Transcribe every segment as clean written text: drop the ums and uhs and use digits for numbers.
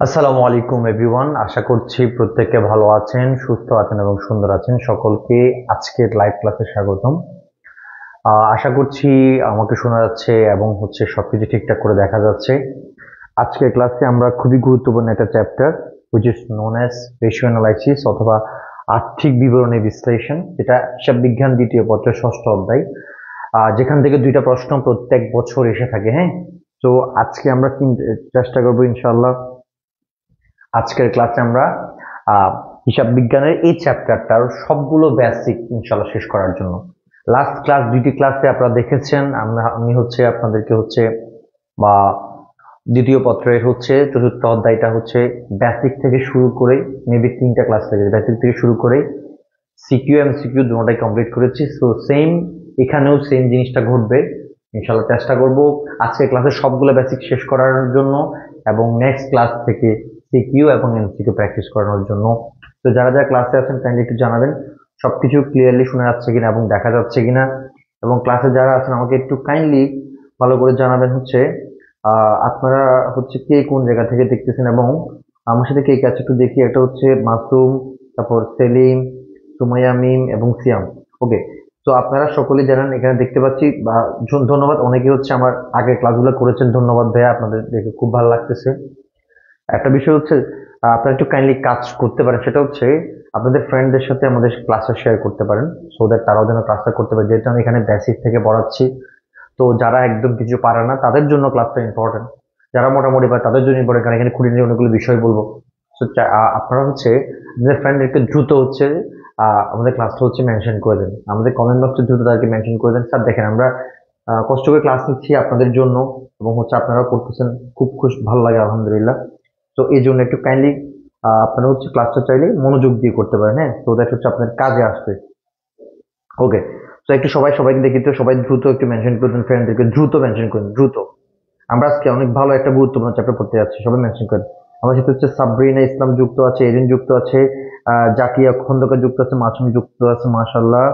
আসসালামু আলাইকুম এভরিওয়ান, আশা করছি প্রত্যেকে ভালো আছেন, সুস্থ আছেন এবং সুন্দর আছেন। সকলকে আজকের লাইভ ক্লাসে স্বাগতম। আশা করছি আমাকে শোনা যাচ্ছে এবং সবকিছু ঠিকঠাক করে দেখা যাচ্ছে। আজকের ক্লাসে আমরা খুবই গুরুত্বপূর্ণ একটা chapter which is known as ratio analysis অথবা আর্থিক বিবরণী বিশ্লেষণ, যেটা হিসাব বিজ্ঞান দ্বিতীয় পত্রের ষষ্ঠ অধ্যায়, যেখান থেকে দুইটা প্রশ্ন প্রত্যেক বছর এসে থাকে। হ্যাঁ, তো আজকে আমরা চেষ্টা করবো ইনশাআল্লাহ আজকের ক্লাসে আমরা হিসাব বিজ্ঞানের এই চ্যাপ্টারটার সবগুলো বেসিক ইনশাআল্লাহ শেষ করার জন্য। লাস্ট ক্লাস দুইটি ক্লাসে আপনারা দেখেছেন আমি আপনাদেরকে বা দ্বিতীয় পত্রের চতুর্থ অধ্যায়টা বেসিক থেকে শুরু করে মেবি 3টা ক্লাস থেকে বেসিক থেকে শুরু করে সিকিউ এমসিকিউ দুটোটাই কমপ্লিট করেছি। সো সেম এখানেও সেম জিনিসটা ঘটবে ইনশাআল্লাহ। চেষ্টা করব আজকের ক্লাসে সবগুলো বেসিক শেষ করার জন্য এবং নেক্সট ক্লাস থেকে সিকিউ এবং এমসিকিউ প্র্যাকটিস করানোর জন্য। তো যারা যারা ক্লাসে আছেন কাইন্ডলি একটু জানাবেন সবকিছু ক্লিয়ারলি শোনা যাচ্ছে কিনা এবং দেখা যাচ্ছে কিনা, এবং ক্লাসে যারা আছেন আমাকে একটু কাইন্ডলি ভালো করে জানাবেন আপনারা কে কোন জায়গা থেকে দেখতেছেন এবং আমার সাথে কে কে আছে একটু দেখি। একটা মাসুম, তারপর সেলিম, সুমাইয়া, মিম এবং সিয়াম। ওকে, তো আপনারা সকলেই জানেন এখানে দেখতে পাচ্ছি বা ধন্যবাদ, অনেকে আমার আগের ক্লাসগুলো করেছেন, ধন্যবাদ ভাইয়া, আপনাদের দেখে খুব ভালো লাগতেছে। একটা বিষয় আপনারা একটু কাইন্ডলি কাজ করতে পারেন, সেটা আপনাদের ফ্রেন্ডদের সাথে আমাদের ক্লাসটা শেয়ার করতে পারেন সো দ্যাট তারাও যেন ক্লাসটা করতে পারে, যেহেতু আমি এখানে বেসিক থেকে পড়াচ্ছি। তো যারা একদম কিছু পারে না তাদের জন্য ক্লাসটা ইম্পর্টেন্ট, যারা মোটামুটি পারে তাদের জন্য ইম্পর্টেন্ট, কারণ এখানে খুঁটিনাটি অনেকগুলো বিষয় বলবো। তো আপনারা আপনাদের ফ্রেন্ডদেরকে দ্রুত আমাদের ক্লাসটা মেনশন করে দেন, আমাদের কমেন্ট বক্সে দ্রুত তাদেরকে মেনশন করে দেন। স্যার দেখেন আমরা কষ্ট করে ক্লাস নিচ্ছি আপনাদের জন্য এবং আপনারাও করতেছেন, খুব ভালো লাগে আলহামদুলিল্লাহ। তো এই জন্য একটু কাইন্ডলি আপনারা ক্লাসটা চাইলে মনোযোগ দিয়ে করতে পারেন। হ্যাঁ, তো দ্যাট আপনাদের কাজে আসবে। ওকে, তো একটু সবাইকে দেখি তো সবাই দ্রুত একটু মেনশন করে দেন, ফ্রেন্ডদেরকে দ্রুত মেনশন করেন দ্রুত। আমরা আজকে অনেক ভালো একটা গুরুত্বপূর্ণ চ্যাপ্টার পড়তে যাচ্ছি, সবাই মেনশন করেন। আমার সাথে সাবরিনা ইসলাম যুক্ত আছে, এরিন যুক্ত আছে, জাকিয়া খন্দকার যুক্ত আছে, মাসুম যুক্ত আছে, মাশাআল্লাহ।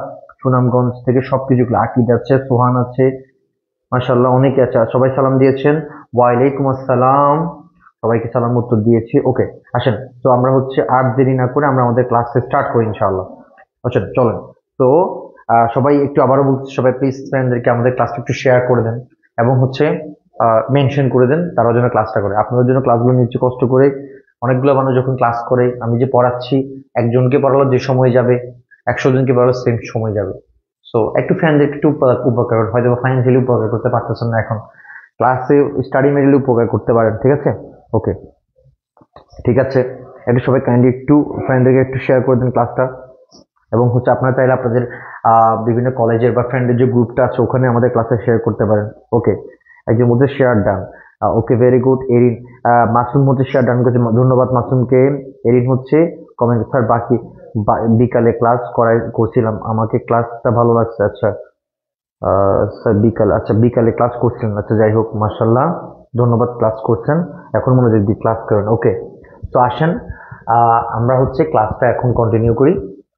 সুনামগঞ্জ থেকে সবকিছু, আকিদ আছে, সোহান আছে, মাশাআল্লাহ অনেকে আছে। সবাই সালাম দিয়েছেন, ওয়ালাইকুম আসসালাম, সবাইকে সালাম উত্তর দিয়েছি। ওকে, আসেন তো আমরা আর দেরি না করে আমরা আমাদের ক্লাসে স্টার্ট করি ইনশাআল্লাহ। আচ্ছা চলেন। তো সবাই একটু আবারও বলছি, সবাই প্লিজ ফ্রেন্ডদেরকে আমাদের ক্লাসটা একটু শেয়ার করে দেন এবং মেনশন করে দেন তারাও যেন ক্লাসটা করে। আপনাদের জন্য ক্লাসগুলো নিচ্ছে কষ্ট করে, অনেকগুলো মানুষ যখন ক্লাস করে, আমি যে পড়াচ্ছি একজনকে পড়ালো যে সময় যাবে 100 জনকে পড়ালো সেম সময় যাবে। সো একটু ফ্রেন্ডদের একটু উপকার, হয়তো ফাইন্যান্সিয়ালি উপকার করতে পারতেছেন না এখন, ক্লাসে স্টাডি মেটেরিয়ালি উপকার করতে পারেন, ঠিক আছে? ওকে, ঠিক আছে, একটু সবাই কাইন্ডলি একটু ফ্রেন্ডদেরকে একটু শেয়ার করে দিন ক্লাসটা। এবং আপনারা চাইলে আপনাদের বিভিন্ন কলেজের বা ফ্রেন্ডের যে গ্রুপটা আছে ওখানে আমাদের ক্লাসে শেয়ার করতে পারেন। ওকে, একজন মধ্যে share done. Okay, very good. Erin, Masum share done করেছে, ধন্যবাদ মাসুমকে। এরিন কমেন্ট, স্যার বাকি বিকালে ক্লাস করছিলাম, আমাকে ক্লাসটা ভালো লাগছে। আচ্ছা স্যার বিকালে ক্লাস করছিলেন, আচ্ছা যাই হোক, মাশাআল্লাহ, ধন্যবাদ, ক্লাস করছেন, এখন মনোযোগ দিয়ে ক্লাস করেন। ওকে, তো আসেন আমরা ক্লাসটা এখন কন্টিনিউ করি।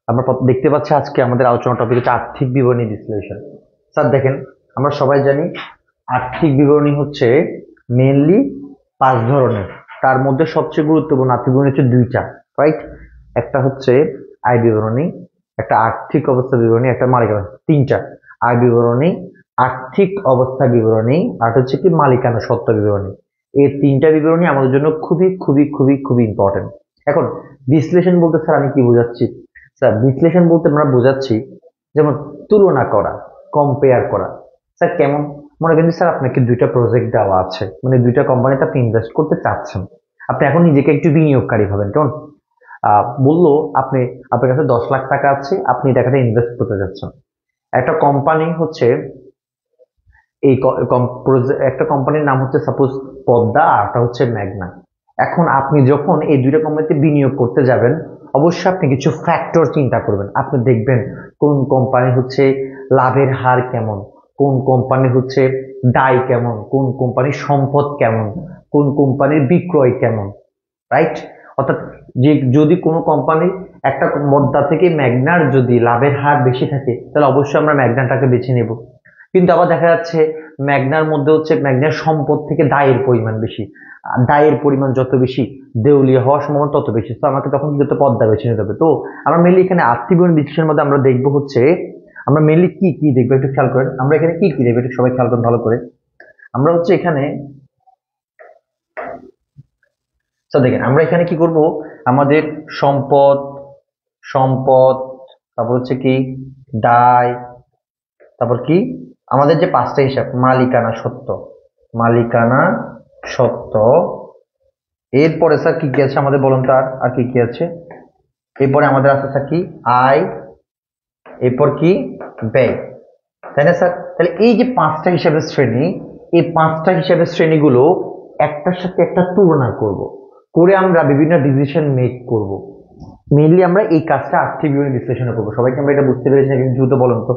আমরা দেখতে পাচ্ছি আজকে আমাদের আলোচনা টপিক আর্থিক বিবরণী বিশ্লেষণ। স্যার দেখেন, আমরা সবাই জানি আর্থিক বিবরণী মেইনলি 5 ধরনের, তার মধ্যে সবচেয়ে গুরুত্বপূর্ণ আর্থিক বিবরণী 2টা, রাইট? একটা আয় বিবরণী, একটা আর্থিক অবস্থা বিবরণী, একটা মালিকানা, তিনটা আয় বিবরণী, আর্থিক অবস্থা বিবরণী, আর হচ্ছে কি মালিকানা সত্ত্ব বিবরণী। এই তিনটা বিবরণী আমাদের জন্য খুবই খুবই খুবই খুবই ইম্পর্টেন্ট। এখন বিশ্লেষণ বলতে স্যার আমি কি বোঝাচ্ছি? স্যার বিশ্লেষণ বলতে আমরা বোঝাচ্ছি যেমন তুলনা করা, কম্পেয়ার করা। স্যার কেমন? মনে করেন স্যার আপনাকে দুইটা প্রজেক্ট দেওয়া আছে, মানে দুইটা কোম্পানিতে আপনি ইনভেস্ট করতে চাচ্ছেন। আপনি এখন নিজেকে একটু বিনিয়োগকারী ভাবেন, কেমন? বললো আপনি, আপনার কাছে 10 লাখ টাকা আছে, আপনি এই টাকাটা ইনভেস্ট করতে যাচ্ছেন। একটা কোম্পানি হচ্ছে এই একটা কোম্পানির নাম হচ্ছে সাপোজ পদ্মা, আর একটা হচ্ছে মেঘনা। এখন আপনি যখন এই দুইটা কোম্পানিতে বিনিয়োগ করতে যাবেন, অবশ্যই আপনি কিছু ফ্যাক্টর চিন্তা করবেন। আপনি দেখবেন কোন কোম্পানি হচ্ছে লাভের হার কেমন, কোন কোম্পানি হচ্ছে দায় কেমন, কোন কোম্পানির সম্পদ কেমন, কোন কোম্পানির বিক্রয় কেমন, রাইট? অর্থাৎ যে যদি কোনো কোম্পানি একটা পদ্মা থেকে মেঘনার যদি লাভের হার বেশি থাকে, তাহলে অবশ্যই আমরা মেঘনাটাকে বেছে নেব। কিন্তু আবার দেখা যাচ্ছে মেঘনার মধ্যে হচ্ছে মেঘনার সম্পদ থেকে দায়ের পরিমাণ বেশি, আর দায়ের পরিমাণ যত বেশি দেউলিয়া হওয়ার সম্ভাবনা তত বেশি, তো আমাকে তখন কিন্তু পদ্মা বেছে নিতে হবে। তো আমরা মেনলি এখানে আর্থিক বিশ্লেষণের মধ্যে আমরা দেখবো হচ্ছে, আমরা মেনলি কি কি দেখবো একটু খেয়াল করেন। আমরা এখানে কি কি দেখবো একটু সবাই খেয়াল করেন ভালো করে। আমরা হচ্ছে এখানে দেখেন আমরা এখানে কি করব, আমাদের সম্পদ, সম্পদ, তারপর হচ্ছে কি দায়, তারপর কি আমাদের যে পাঁচটা হিসাব, মালিকানা সত্ত্ব, মালিকানা সত্ত্ব। এরপরে স্যার কি কি আছে আমাদের বলুন তো, আর কি কি আছে? এরপরে আমাদের আছে স্যার কি আয়, এরপর কি ব্যয়, তাই না স্যার? তাহলে এই যে পাঁচটা হিসাবের শ্রেণী, এই পাঁচটা হিসাবের শ্রেণীগুলো একটার সাথে একটা তুলনা করব, করে আমরা বিভিন্ন ডিসিশন মেক করব। মেইনলি আমরা এই কাজটা আর্থিক বিবরণী বিশ্লেষণে করবো। সবাইকে আমরা এটা বুঝতে পেরেছি নাকি দ্রুত বলুন তো?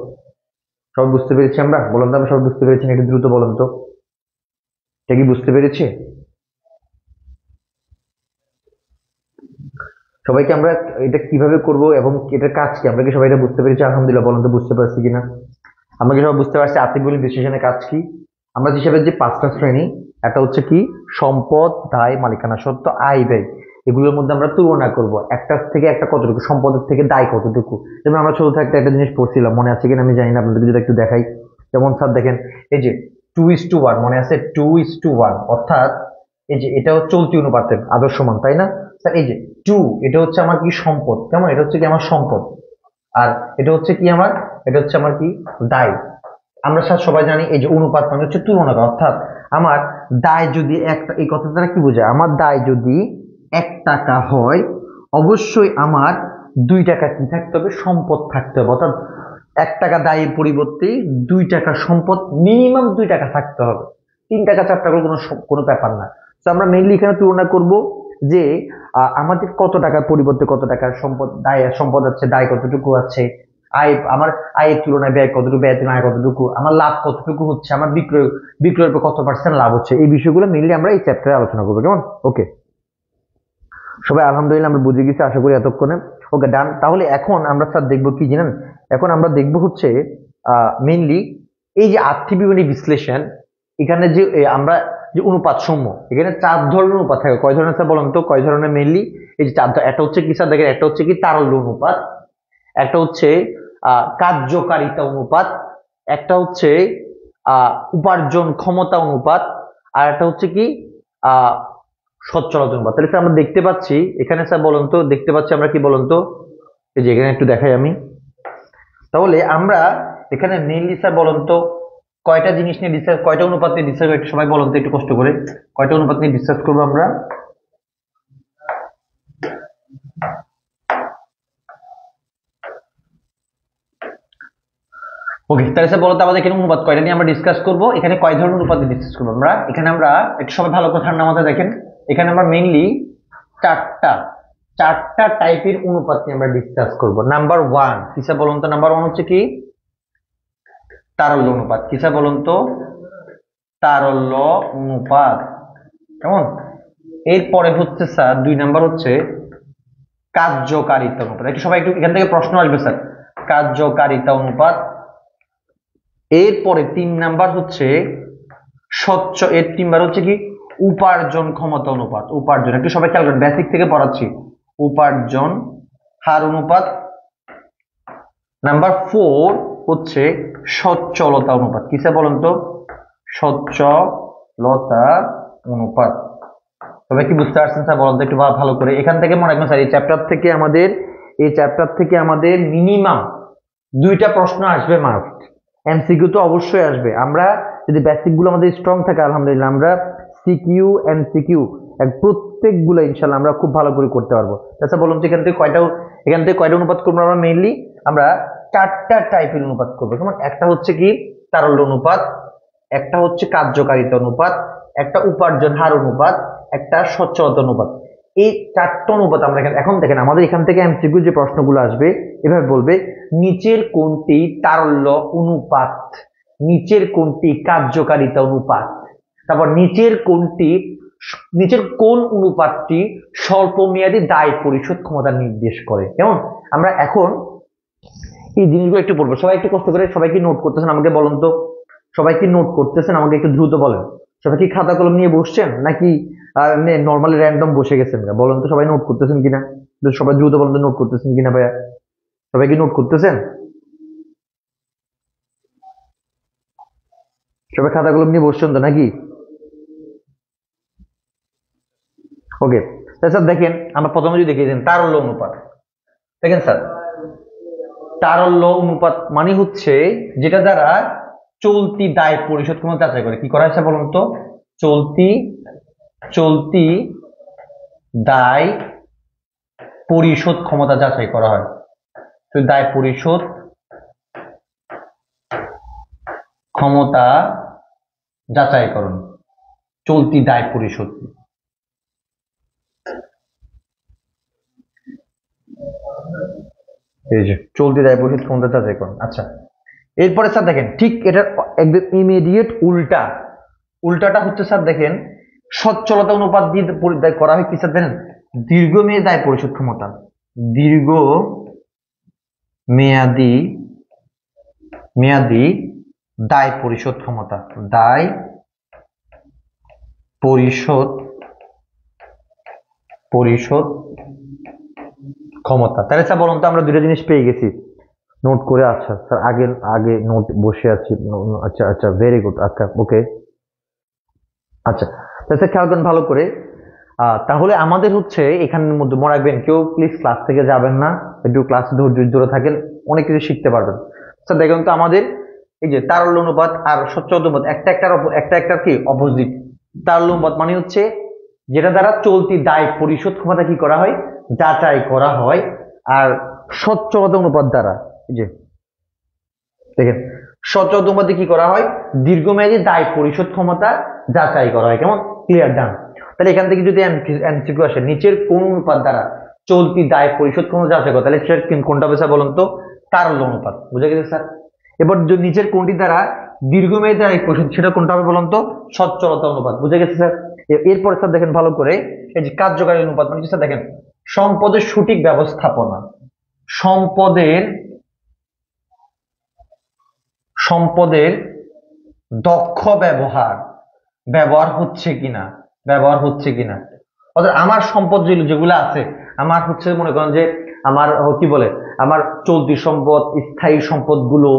সবাই বুঝতে পেরেছি আমরা? বলুন তো, আমরা সবাই বুঝতে পেরেছি নাকি দ্রুত বলুন তো? এটা কি বুঝতে পেরেছি সবাইকে? আমরা এটা কিভাবে করব এবং এটার কাজ কি, আমরা কি সবাই এটা বুঝতে পেরেছি? আলহামদুলিল্লাহ, বলুন তো বুঝতে পারছি কিনা? আমরা কি সবাই বুঝতে পারছি আর্থিক বিবরণী বিশ্লেষণের কাজ কি? আমরা হিসাবে যে পাঁচটা শ্রেণী, একটা হচ্ছে কি সম্পদ, দায়, মালিকানা সত্ত্ব, আয়, ব্যয়, এগুলোর মধ্যে আমরা তুলনা করব একটা থেকে একটা কতটুকু, সম্পদের থেকে দায় কতটুকু। যেমন আমরা ছোট থাকতে একটা জিনিস পড়ছিলাম, মনে আছে কিনা আমি জানি না, আপনাদের যদি একটু দেখাই। যেমন স্যার দেখেন এই যে 2:1, মনে আছে 2:1, অর্থাৎ এই যে এটা হচ্ছে চলতি অনুপাতের আদর্শমান, তাই না স্যার? এই যে 2, এটা হচ্ছে আমার কি সম্পদ, কেমন? এটা হচ্ছে কি আমার সম্পদ, আর এটা হচ্ছে কি আমার, এটা হচ্ছে আমার কি দায়। আমরা স্যার সবাই জানি এই যে অনুপাত মানে হচ্ছে তুলনা করা, অর্থাৎ আমার দায় যদি একটা, এই কথা দ্বারা কি বোঝায়, আমার দায় যদি 1 টাকা হয়, অবশ্যই আমার 2 টাকা কি থাকতে হবে, সম্পদ থাকতে হবে। অর্থাৎ 1 টাকা দায়ের পরিবর্তে 2 টাকা সম্পদ, মিনিমাম 2 টাকা থাকতে হবে। 3 টাকা 4 টাকা কোনো কোনো ব্যাপার না। তো আমরা মেইনলি এখানে তুলনা করব যে আমাদের কত টাকার পরিবর্তে কত টাকার সম্পদ, দায় সম্পদ আছে, দায় কতটুকু আছে, আয় আমার আয়ের তুলনায় ব্যয় কতটুকু, ব্যয়ের তুলনায় আয় কতটুকু, আমার লাভ কতটুকু হচ্ছে, আমার বিক্রয়ের উপর কত পার্সেন্ট লাভ হচ্ছে, এই বিষয়গুলো মেইনলি আমরা এই চ্যাপ্টারে আলোচনা করবো, কেমন? ওকে, সবাই আলহামদুলিল্লাহ আমরা বুঝে গেছি আশা করি এতক্ষণে। ওকে, ডান। তাহলে এখন আমরা স্যার দেখবো কি জানেন, এখন আমরা দেখবো হচ্ছে মেইনলি এই যে আর্থিক বিবরণী বিশ্লেষণ, এখানে যে আমরা যে অনুপাত সমূহ, এখানে 4 ধরনের অনুপাত থাকে। কয় ধরনের স্যার বলেন তো, কয় ধরনের? মেইনলি এই যে 4, একটা হচ্ছে কি স্যার দেখেন, একটা হচ্ছে কি তারল্য অনুপাত, একটা হচ্ছে কার্যকারিতা অনুপাত, একটা হচ্ছে উপার্জন ক্ষমতা অনুপাত, আর একটা হচ্ছে কি আহ সচ্ছলতা অনুপাত। তাহলে স্যার আমরা দেখতে পাচ্ছি এখানে, স্যার বলুন তো, দেখতে পাচ্ছি আমরা কি বলুন তো, এই যে এখানে একটু দেখাই আমি। তাহলে আমরা এখানে মেইনলি স্যার বলুন তো কয়টা জিনিস নিয়ে ডিসকাস, কয়টা অনুপাত নিয়ে ডিসকাস, একটু সবাই বলুন তো একটু কষ্ট করে, কয়টা অনুপাত নিয়ে ডিসকাস করবো আমরা? ওকে, তাহলে স্যার বলতো আমাদের এখানে অনুপাত কয়টা নিয়ে আমরা ডিসকাস করবো, এখানে কয় ধরনের অনুপাত নিয়ে ডিসকাস করবো আমরা? এখানে আমরা একটু সবাই ভালো করে ঠান্ডা মাথায় দেখেন, এখানে আমরা মেইনলি চারটা টাইপের অনুপাত নিয়ে আমরা ডিসকাস করবো। নাম্বার 1 কি স্যার বলুন তো? নাম্বার 1 হচ্ছে কি তারল্য অনুপাত। কি স্যার বলুন তো? তারল্য অনুপাত, কেমন? এরপরে হচ্ছে স্যার 2 নাম্বার হচ্ছে কার্যকারিতা অনুপাত। একটু সবাই একটু এখান থেকে প্রশ্ন আসবে স্যার, কার্যকারিতা অনুপাত। এরপরে 3 নাম্বার হচ্ছে এর 3 বার হচ্ছে কি উপার্জন ক্ষমতা অনুপাত। উপার্জন, একটু সবাই খেয়াল করেন, বেসিক থেকে পড়াচ্ছি। উপার্জন হার অনুপাত। নাম্বার 4 হচ্ছে সচ্ছলতা অনুপাত। কিসে বলুন তো? সচ্ছলতা অনুপাত। সবাই কি বুঝতে পারছেন স্যার? বলুন তো একটু ভালো করে। এখান থেকে মনে রাখবেন স্যার, এই চ্যাপ্টার থেকে আমাদের মিনিমাম 2টা প্রশ্ন আসবে মাস্ট। এমসিকিউ তো অবশ্যই আসবে। আমরা যদি বেসিক গুলো আমাদের স্ট্রং থাকে আলহামদুলিল্লাহ, আমরা সিকিউ এমসিকিউ প্রত্যেকগুলো ইনশাআল্লাহ আমরা খুব ভালো করে করতে পারবো। আচ্ছা বলুন তো এখান থেকে কয়টা অনুপাত করবো আমরা? মেইনলি আমরা 4টা টাইপের অনুপাত করবো। যেমন একটা হচ্ছে কি তারল্য অনুপাত, একটা হচ্ছে কার্যকারিতা অনুপাত, একটা উপার্জন হার অনুপাত, একটা সচ্ছলতা অনুপাত। এই 4টা অনুপাত আমরা এখন দেখেন আমাদের এখান থেকে এমসিকিউ যে প্রশ্নগুলো আসবে এভাবে বলবে, নিচের কোনটি তারল্য অনুপাত, নিচের কোনটি কার্যকারিতা অনুপাত, তারপর নিচের কোন অনুপাতটি স্বল্পমেয়াদী দায় পরিশোধ ক্ষমতা নির্দেশ করে। কেমন? আমরা এখন এই জিনিসগুলো একটু বলবো। সবাই একটু কষ্ট করে, সবাই কি নোট করতেছেন আমাকে বলুন তো? সবাই কি নোট করতেছেন? আমাকে একটু দ্রুত বলেন। সবাই কি খাতা কলম নিয়ে বসছেন নাকি নর্মালি র্যান্ডম বসে গেছেন? বলুন তো সবাই নোট করতেছেন কিনা? সবাই দ্রুত বলুন তো নোট করতেছেন কিনা ভাইয়া? সবাই কি নোট করতেছেন? সবাই খাতা কলম নিয়ে বসছেন তো নাকি? ওকে স্যার, দেখেন আমরা প্রথমে যদি দেখিয়ে দেন তারল্য অনুপাত। দেখেন স্যার, তারল্য অনুপাত মানে হচ্ছে যেটা দ্বারা চলতি দায় পরিশোধ ক্ষমতা যাচাই করে। কি করা হয়েছে বলুন তো? চলতি দায় পরিশোধ ক্ষমতা যাচাই করা হয়। দায় পরিশোধ ক্ষমতা যাচাইকরণ, চলতি দায় পরিশোধ। এই যে চলতি দায় পরিশোধ ক্ষমতা যাচাইকরণ। আচ্ছা, এরপরে স্যার দেখেন ঠিক এটা একদম ইমিডিয়েট উল্টাটা হচ্ছে স্যার দেখেন সচ্ছলতা অনুপাত দিয়ে করা হয় কি স্যার দেখেন? দীর্ঘমেয়াদী দায় পরিশোধ ক্ষমতা, মেয়াদি দায় পরিশোধ ক্ষমতা, দায় পরিশোধ ক্ষমতা। তাহলে স্যার বলুন তো আমরা দুটো জিনিস পেয়ে গেছি নোট করে। আচ্ছা স্যার, আগে নোট বসে আছি। আচ্ছা ভেরি গুড। আচ্ছা ওকে, আচ্ছা স্যার খেয়াল করেন ভালো করে। তাহলে আমাদের হচ্ছে এখানের মধ্যে মনে রাখবেন, কেউ প্লিজ ক্লাস থেকে যাবেন না, একটু ক্লাসে ধৈর্য থাকেন, অনেক কিছু শিখতে পারবেন। স্যার দেখুন তো আমাদের এই যে তারল্য অনুপাত আর সচ্ছলতা অনুপাত একটা কি অপোজিট। তারল্য অনুপাত মানে হচ্ছে যেটা দ্বারা চলতি দায় পরিশোধ ক্ষমতা কি করা হয়? যাচাই করা হয়। আর সচ্ছলতা অনুপাত দ্বারা এই যে দেখেন সচ্ছলতা অনুপাতে কি করা হয়? দীর্ঘমেয়াদী দায় পরিশোধ ক্ষমতা যাচাই করা হয়। কেমন? ক্লিয়ার? ডান। তাহলে এখান থেকে যদি এমসিকিউ আসে নিচের কোন অনুপাত দ্বারা চলতি দায় পরিশোধ ক্ষমতা যাচাই করে, তাহলে কোনটা হবে স্যার বলুন তো? তারল্য অনুপাত। বুঝা গেছে স্যার? এবার নিচের কোনটি দ্বারা দীর্ঘমেয়াদী দায় পরিশোধ, সেটা কোনটা হবে বলুন তো? সচ্ছলতা অনুপাত। বুঝা গেছে স্যার? এরপরে স্যার দেখেন ভালো করে, এই যে কার্যকারী অনুপাত মানে স্যার দেখেন সম্পদের সঠিক ব্যবস্থাপনা, সম্পদের দক্ষ ব্যবহার হচ্ছে কিনা। অর্থাৎ আমার সম্পদ যেগুলো আছে, আমার হচ্ছে মনে করেন যে আমার কি বলে, আমার চলতি সম্পদ স্থায়ী সম্পদ গুলো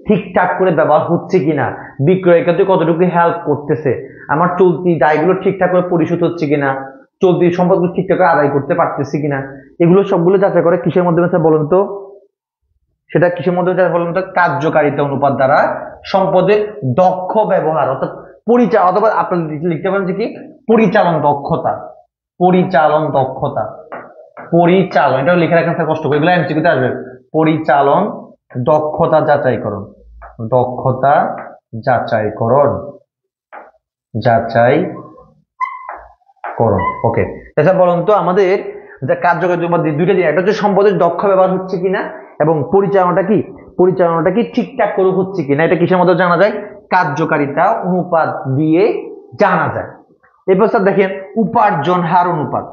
ঠিকঠাক করে ব্যবহার হচ্ছে কিনা, বিক্রয় ক্ষেত্রে কতটুকু হেল্প করতেছে, আমার চলতি দায়গুলো ঠিকঠাক করে পরিশোধ হচ্ছে কিনা, চলতি সম্পদগুলো ঠিকঠাক করে আদায় করতে পারতেছি কিনা, এগুলো সবগুলো যাচাই করে কিসের মাধ্যমে স্যার বলুন তো? সেটা কিসের মধ্যে বলুন তো? কার্যকারিতা অনুপাত দ্বারা সম্পদের দক্ষ ব্যবহার, অর্থাৎ অথবা আপনি লিখতে পারেন যে কি পরিচালন দক্ষতা, এটাও লিখে রাখেন স্যার কষ্ট করে, এগুলো এমসিকিউতে আসবে। পরিচালন দক্ষতা যাচাইকরণ। ওকে স্যার বলুন তো আমাদের যে কার্যকারিতা অনুপাত দুইটা দিন, একটা হচ্ছে সম্পদের দক্ষ ব্যবহার হচ্ছে কিনা এবং পরিচালনাটা কি ঠিকঠাক করে হচ্ছে কিনা, এটা কিসের মধ্যে জানা যায়? কার্যকারিতা অনুপাত দিয়ে জানা যায়। এরপর স্যার দেখেন উপার্জন হার অনুপাত।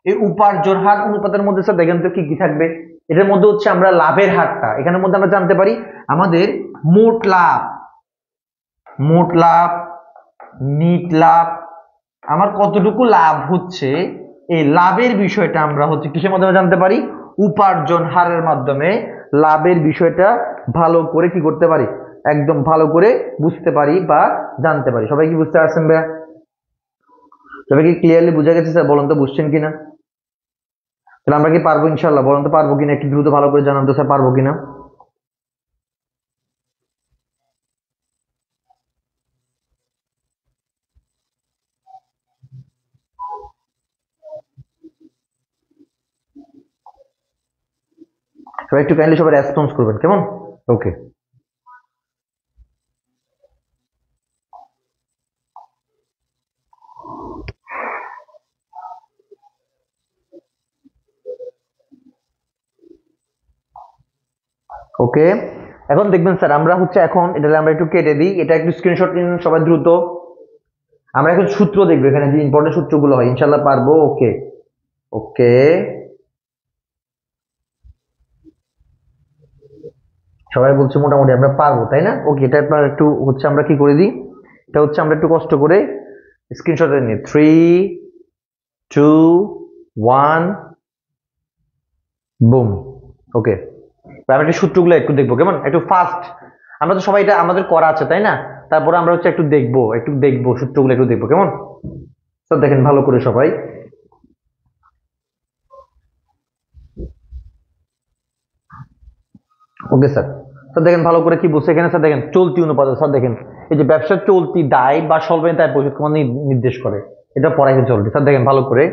এই উপার্জন হার অনুপাতের মধ্যে স্যার দেখেন তো কি কি থাকবে? এটার মধ্যে হচ্ছে আমরা লাভের হারটা, এখানের মধ্যে আমরা জানতে পারি আমাদের মোট লাভ, নিট লাভ, আমার কতটুকু লাভ হচ্ছে, এই লাভের বিষয়টা আমরা হচ্ছে কিসের মাধ্যমে জানতে পারি? উপার্জন হারের মাধ্যমে লাভের বিষয়টা ভালো করে কি করতে পারি, একদম ভালো করে বুঝতে পারি বা জানতে পারি। সবাই কি বুঝতে পারছেন ভাইয়া? সবাই কি ক্লিয়ারলি বুঝা গেছে স্যার? বলুন তো বুঝছেন কিনা? তাহলে আমরা কি পারবো ইনশাল্লাহ? বলুন তো পারবো কিনা, একটু দ্রুত ভালো করে জানান তো স্যার, পারবো কিনা? সবাই একটু কাইন্ডলি সবাই রেসপন্স করবেন, কেমন? ওকে, ওকে। এখন দেখবেন স্যার, আমরা হচ্ছে এখন এটা আমরা একটু কেটে দিই, এটা একটু স্ক্রিনশট নিন সবাই দ্রুত। আমরা এখন সূত্র দেখবো, এখানে যে ইম্পর্টেন্ট সূত্রগুলো হয়, ইনশাল্লাহ পারবো। ওকে, ওকে। সবাই বলছে মোটামুটি আমরা পারবো, তাই না? ওকে, এটা আপনার একটু হচ্ছে আমরা কি করে দিই, এটা হচ্ছে আমরা একটু কষ্ট করে স্ক্রিনশট নিই। 3, 2, 1, বুম। ওকে, আমরা একটু সূত্রগুলো একটু দেখবো, কেমন? একটু ফাস্ট। আমরা তো সবাই এটা আমাদের করা আছে, তাই না? তারপরে আমরা হচ্ছে একটু দেখবো, সূত্রগুলো একটু দেখবো, কেমন? তো দেখেন ভালো করে সবাই। ওকে স্যার, স্যার দেখেন ভালো করে কি বলছে এখানে স্যার, দেখেন চলতি অনুপাত। স্যার দেখেন এই যে ব্যবসার চলতি দায় বা স্বল্পমেয়াদী দায় পরিশোধ ক্ষমতা নির্দেশ করে, এটা পড়াইছে চলতি। স্যার দেখেন ভালো করে,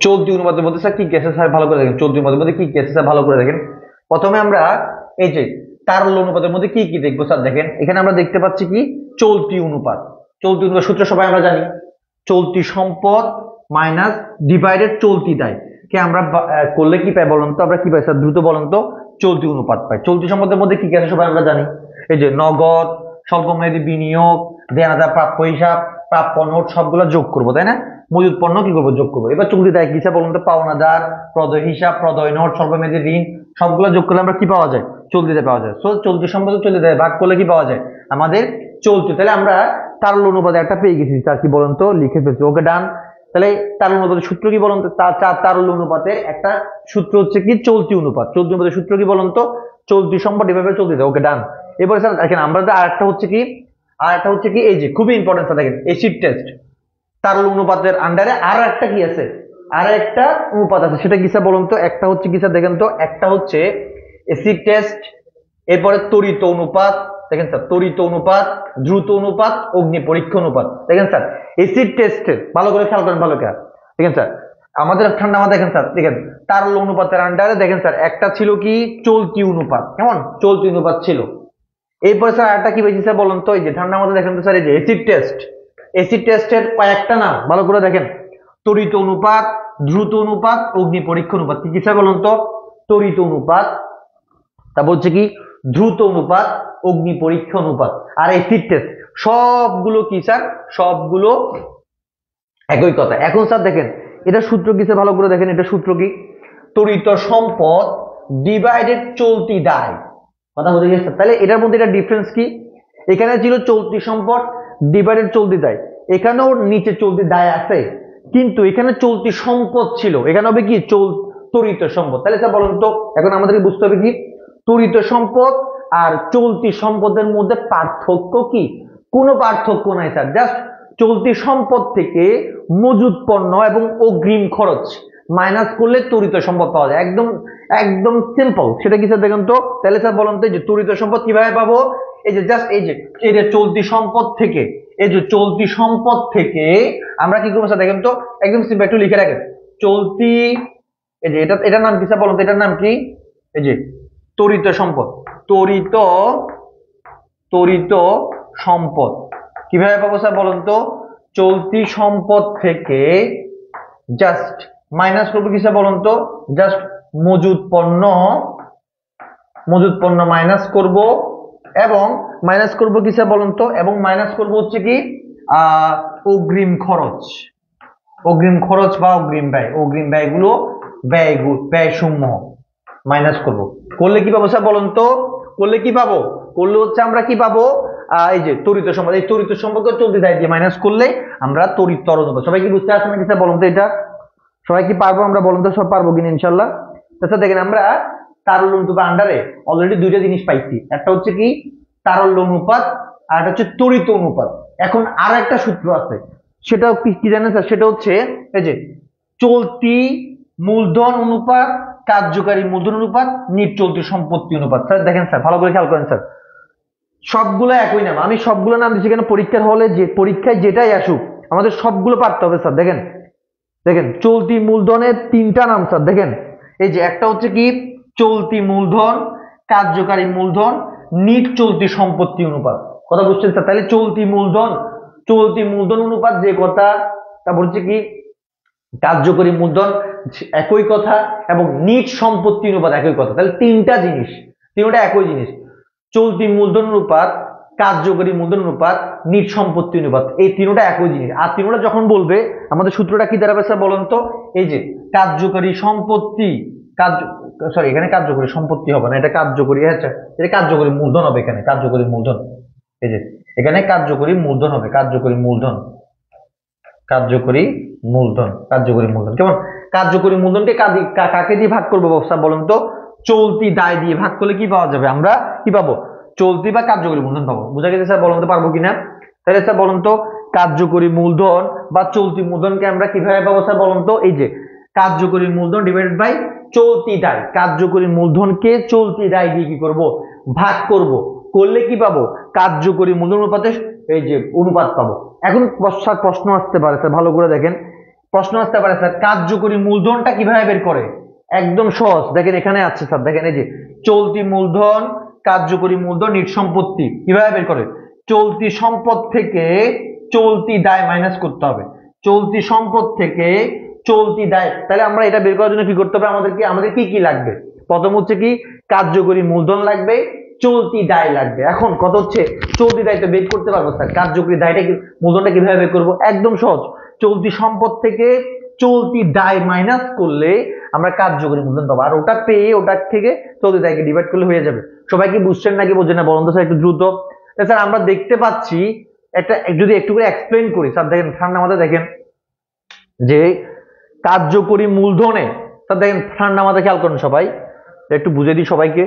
চলতি অনুপাতের মধ্যে স্যার কি কি আছে স্যার ভালো করে দেখেন। চলতি অনুপাতের মধ্যে কি কি আছে স্যার ভালো করে দেখেন। প্রথমে আমরা এই যে তারল্য অনুপাতের মধ্যে কি কি দেখবো স্যার, দেখেন এখানে আমরা দেখতে পাচ্ছি কি চলতি অনুপাত। চলতি অনুপাত সূত্র সবাই আমরা জানি, চলতি সম্পদ মাইনাস ডিভাইডেড চলতি দায় কে আমরা করলে কি পাই বলুন তো? আমরা কি পাই স্যার দ্রুত বলুন তো? চলতি অনুপাত পাই। চলতি সম্পদের মধ্যে কি কি আছে সবাই আমরা জানি, এই যে নগদ, স্বল্পমেয়াদী বিনিয়োগ, দেনাদার, প্রাপ্য হিসাব, প্রাপ্য নোট সবগুলো যোগ করবো, তাই না? মজুদ পণ্য কি করবো, যোগ করবো। এবার চলতি দায় কি স্যার বলুন তো? পাওনাদার, প্রদয় হিসাব, প্রদয় নোট, স্বল্পমেয়াদী ঋণ সবগুলো যোগ করলে আমরা কি পাওয়া যায়? চলতি দায় পাওয়া যায়। সো চলতি সম্পদ চলতি দায় ভাগ করলে কি পাওয়া যায়? আমাদের চলতি। তাহলে আমরা তারল্য অনুপাতে একটা পেয়ে গেছি, তার কি বলুন তো? লিখে ফেলছি। ওকে, ডান। তাহলে তারল্য অনুপাতের সূত্র কি বলুন তো? তারল্য অনুপাতের একটা সূত্র হচ্ছে কি চলতি অনুপাত। চলতি অনুপাতের সূত্র কি বলুন তো? চলতি সম্পদ এভাবে চলতি দায়। ওকে, ডান। এবারে স্যার দেখেন আমরা আরেকটা হচ্ছে কি, এই যে খুবই ইম্পর্টেন্ট স্যার, দেখেন এসিড টেস্ট। তারল্য অনুপাতের আন্ডারে আর একটা কি আছে, আর একটা অনুপাত আছে, সেটা কি স্যার বলুন তো? একটা হচ্ছে কি স্যার দেখেন তো, একটা হচ্ছে এসিড টেস্ট, এরপরে ত্বরিত অনুপাত। দেখেন স্যার ত্বরিত অনুপাত, দ্রুত অনুপাত, অগ্নি পরীক্ষা অনুপাত। দেখেন স্যার এসিড টেস্টের ভালো করে খেয়াল করেন, ভালো করে দেখেন স্যার। আমাদের ঠান্ডা মাথায় দেখেন স্যার, দেখেন তারল্য অনুপাতের আন্ডারে দেখেন স্যার একটা ছিল কি চলতি অনুপাত, কেমন? চলতি অনুপাত ছিল। এরপরে স্যার একটা কি পেয়েছি স্যার বলুন তো? এই যে ঠান্ডা মাথায় দেখেন তো স্যার, এই যে এসিড টেস্ট। এসিড টেস্টের কয়েকটা নাম ভালো করে দেখেন, ত্বরিত অনুপাত, দ্রুত অনুপাত, অগ্নি পরীক্ষা অনুপাত। কি কি স্যার বলুন তো? ত্বরিত অনুপাত, তা বলছে কি দ্রুত অনুপাত, অগ্নি পরীক্ষা অনুপাত আর এসিড টেস্ট। সবগুলো কি স্যার? সবগুলো একই কথা। এখন স্যার দেখেন এটা সূত্র কি স্যার ভালো করে দেখেন, এটা সূত্র কি? তড়িৎ সম্পদ ডিভাইডেড চলতি দায়। কথা বুঝে গেছে? তাহলে এটার মধ্যে এটা ডিফারেন্স কি? এখানে ছিল চলতি সম্পদ ডিভাইডেড চলতি দায়, এখানেও নিচে চলতি দায় আছে, কিন্তু এখানে চলতি সম্পদ ছিল, এখানে হবে কি তড়িৎ সম্পদ। তাহলে স্যার বলুন তো এখন আমাদেরকে বুঝতে হবে কি তড়িৎ সম্পদ আর চলতি সম্পদের মধ্যে পার্থক্য কি? কোনো পার্থক্য নাই স্যার, জাস্ট চলতি সম্পদ থেকে মজুদ পণ্য এবং অগ্রিম খরচ মাইনাস করলে তড়িৎ সম্পদ পাওয়া যায়। একদম একদম সিম্পল। সেটা কি স্যার দেখেন তো? তাহলে স্যার বলুন তো যে তড়িৎ সম্পদ কিভাবে পাবো? এই যে জাস্ট এই যে চলতি সম্পদ থেকে, এই যে চলতি সম্পদ থেকে আমরা কি করবো স্যার দেখেন তো? একদম সিম্পল, একটু লিখে রাখেন। চলতি, এই যে এটার নাম কি স্যার বলুন তো? এটার নাম কি? এই যে তড়িৎ সম্পদ। তড়িৎ তড়িৎ সম্পদ কিভাবে পাবো স্যার বলুন তো? চলতি সম্পদ থেকে জাস্ট মাইনাস করবো কি স্যার বলুন তো? জাস্ট মজুদ পণ্য মাইনাস করব, এবং মাইনাস করব কি স্যার বলুন তো? এবং মাইনাস করব হচ্ছে কি অগ্রিম খরচ। অগ্রিম খরচ বা অগ্রিম ব্যয়গুলো ব্যয় সমূহ মাইনাস করব। করলে কি পাবো স্যার বলুন তো? করলে কি পাবো? করলে হচ্ছে আমরা কি পাবো? এই যে তড়িৎ সম্পদ, এই তড়িৎ সম্পদকে চলতি দায় দিয়ে মাইনাস করলে আমরা তড়িৎ ত্বরণ পাবো। সবাই কি বুঝতে পারছেন নাকি স্যার বলুন তো? এটা সবাই কি পারবো আমরা, বলুন তো সব পারবো কিনা ইনশাল্লাহ। আচ্ছা দেখেন, আমরা তারল্য অনুপাত আন্ডারে অলরেডি দুইটা জিনিস পাইছি, একটা হচ্ছে কি তারল্য অনুপাত আর একটা হচ্ছে তড়িৎ অনুপাত। এখন আরো একটা সূত্র আছে, সেটা কি জানেন স্যার? সেটা হচ্ছে এই যে চলতি মূলধন অনুপাত, কার্যকারী মূলধন অনুপাত, নিট চলতি সম্পত্তি অনুপাত। স্যার দেখেন স্যার, ভালো করে খেয়াল করেন স্যার, সবগুলো একই নাম, আমি সবগুলো নাম দিচ্ছি কেন, পরীক্ষার হলে যে পরীক্ষায় যেটাই আসুক আমাদের সবগুলো পারতে হবে স্যার। দেখেন দেখেন, চলতি মূলধনের তিনটা নাম স্যার। দেখেন এই যে একটা হচ্ছে কি চলতি মূলধন, কার্যকারী মূলধন, নিট চলতি সম্পত্তি অনুপাত। কথা বুঝছেন স্যার? তাহলে চলতি মূলধন অনুপাত যে কথা, তারপর হচ্ছে কি কার্যকরী মূলধন একই কথা, এবং নিট সম্পত্তি অনুপাত একই কথা। তাহলে তিনটা জিনিস, তিনটা একই জিনিস, চলতি মূলধন অনুপাত, কার্যকরী মূলধন অনুপাত, নিট সম্পত্তি অনুপাত, এই তিনটা একই জিনিস। আর তিনটা যখন বলবে আমাদের সূত্রটা কি দাঁড়াবে স্যার বলুন তো? এই যে কার্যকরী সম্পত্তি, সরি এখানে কার্যকরী সম্পত্তি হবে না, এটা কার্যকরী, আচ্ছা এটা কার্যকরী মূলধন হবে, এখানে কার্যকরী মূলধন, এই যে এখানে কার্যকরী মূলধন হবে, কার্যকরী মূলধন, কার্যকরী কার্যকরী মূলধন কেমন? কার্যকরী মূলধনকে কাকে দিয়ে ভাগ করবো ব্যবস্থা বলুন তো? চলতি দায় দিয়ে ভাগ করলে কি পাওয়া যাবে? আমরা কি পাবো? চলতি বা কার্যকরী মূলধন পাবো। বুঝা গেছে স্যার? বলুন তো পারবো কিনা? তাহলে স্যার বলুন তো, কার্যকরী মূলধন বা চলতি মূলধনকে আমরা কিভাবে পাবো স্যার বলুন তো? এই যে কার্যকরী মূলধন ডিভাইডেড বাই চলতি দায়, কার্যকরী মূলধনকে চলতি দায় দিয়ে কি করব? ভাগ করব। করলে কি পাবো? কার্যকরী মূলধন অনুপাতে এই যে অনুপাত পাবো। এখন প্রশ্ন আসতে পারে স্যার, ভালো করে দেখেন, প্রশ্ন আসতে পারে স্যার কার্যকরী মূলধনটা কিভাবে বের করে? একদম সহজ, দেখেন এখানে আছে স্যার, দেখেন এই যে চলতি মূলধন, কার্যকরী মূলধন, নিট সম্পত্তি কিভাবে বের করে? চলতি সম্পদ থেকে চলতি দায় মাইনাস করতে হবে, চলতি সম্পদ থেকে চলতি দায়। তাহলে আমরা এটা বের করার জন্য কি করতে হবে? আমাদের কি কি লাগবে? প্রথম হচ্ছে কি কার্যকরী মূলধন লাগবে, চলতি দায় লাগবে। এখন কত হচ্ছে চলতি দায়টা বের করতে পারবো স্যার, কার্যকরী দায়টা মূলধনটা কিভাবে বের করবো? একদম সহজ, চলতি সম্পদ থেকে চলতি দায় মাইনাস করলে আমরা কার্যকরী মূলধন পাবো, আর ওটা পেয়ে ওটার থেকে চলতি দায়কে ডিভাইড করলে হয়ে যাবে। সবাই কি বুঝছেন নাকি বোঝেন না বলুন তো স্যার একটু দ্রুত। স্যার আমরা দেখতে পাচ্ছি একটা, যদি একটু করে এক্সপ্লেন করি স্যার, দেখেন ঠান্ডা মাথায় দেখেন যে কার্যকরী মূলধনে, স্যার দেখেন ঠান্ডা মাথায় খেয়াল করেন সবাই, একটু বুঝে দিই সবাইকে।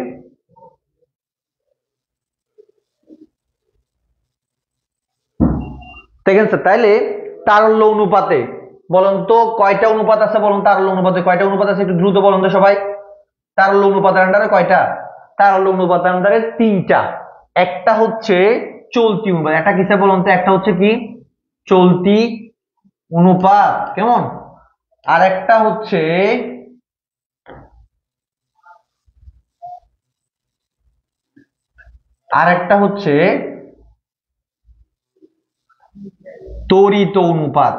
দেখেন স্যার, তাইলে তারল্য অনুপাতে বলুন তো কয়টা অনুপাত আছে? বলুন তারল্য অনুপাতে কয়টা অনুপাত আছে একটু দ্রুত বলুন তো সবাই। তারল্য অনুপাতের আন্ডারে কয়টা? তারল্য অনুপাতের আন্ডারে তিনটা। একটা হচ্ছে চলতি অনুপাত, একটা কিসে বলুন তো? একটা হচ্ছে কি চলতি অনুপাত, কেমন? আর একটা হচ্ছে ত্বরিত অনুপাত,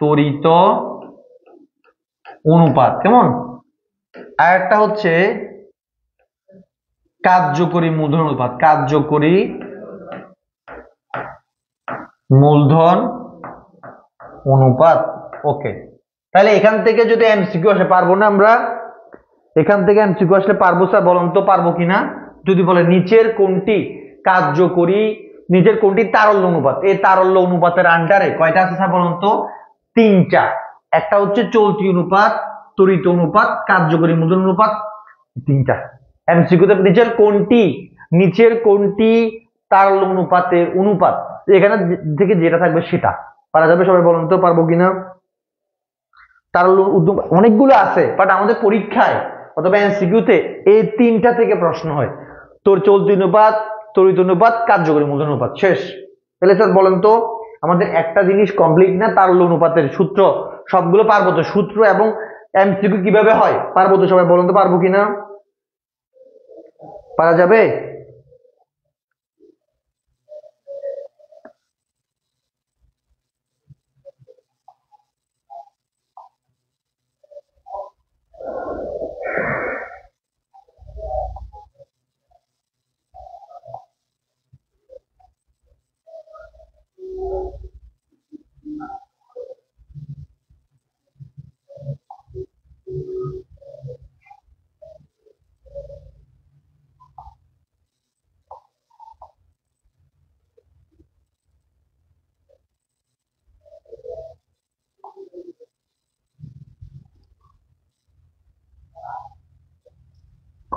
ত্বরিত অনুপাত, কেমন? আর একটা হচ্ছে কার্যকরী মূলধন অনুপাত, কার্যকরী মূলধন অনুপাত। ওকে, তাহলে এখান থেকে যদি এমসিকিউ আসে পারবো না আমরা? এখান থেকে এমসিকিউ আসলে পারবো স্যার বলুন তো পারবো কিনা? যদি বলে নিচের কোনটি কার্যকরী, নিচের কোনটি তারল্য অনুপাত, এই তারল্য অনুপাতের আন্ডারে কয়টা আছে স্যার বলুন তো? তিনটা। একটা হচ্ছে চলতি অনুপাত, ত্বরিত অনুপাত, কার্যকরী মূলধন অনুপাত, তিনটা। এমসিকিউ তে নিচের কোনটি তারল্য অনুপাতের অনুপাত, এখানে থেকে যেটা থাকবে সেটা পারা যাবে। সবাই বলুন তো পারবো কিনা? তারল্য অনেকগুলো আছে, বাট আমাদের পরীক্ষায় অথবা এমসিকিউ তে এই তিনটা থেকে প্রশ্ন হয়, তোর চলতি অনুপাত, ত্বরিত অনুপাত, কার্যকরী মূলধন অনুপাত, শেষ। তাহলে স্যার বলেন তো আমাদের একটা জিনিস কমপ্লিট না? তারল্য অনুপাতের সূত্র সবগুলো পারবো তো? সূত্র এবং এমসিকিউ কিভাবে হয় পারবো তো? সবাই বলুন তো পারবো কিনা? পারা যাবে?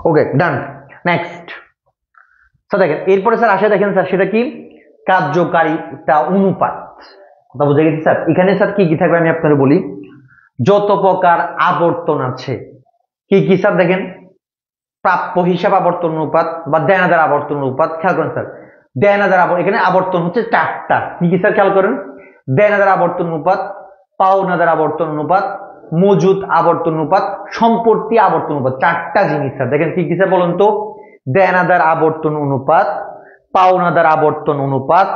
ওকে, ডান। নেক্সট স্যার দেখেন, এরপরে স্যার আসে দেখেন স্যার সেটা কি, কার্যকারিতা অনুপাত। কথা বুঝে গেছি স্যার? এখানে স্যার কি কি থাকবে আমি আপনাদের বলি। যত প্রকার আবর্তন আছে, কি কি স্যার দেখেন, প্রাপ্য হিসাব আবর্তন অনুপাত বা দেনাদার আবর্তন অনুপাত। খেয়াল করেন স্যার, দেনাদার এখানে আবর্তন হচ্ছে 4টা। কি কি স্যার খেয়াল করেন, দেনাদার আবর্তন অনুপাত, পাওনাদার আবর্তন অনুপাত, মজুদ আবর্তন অনুপাত, সম্পত্তি আবর্তন অনুপাত। 4টা জিনিস স্যার দেখেন, কি কি স্যার বলুন তো। দেনাদার আবর্তন অনুপাত, পাওনাদার আবর্তন অনুপাত,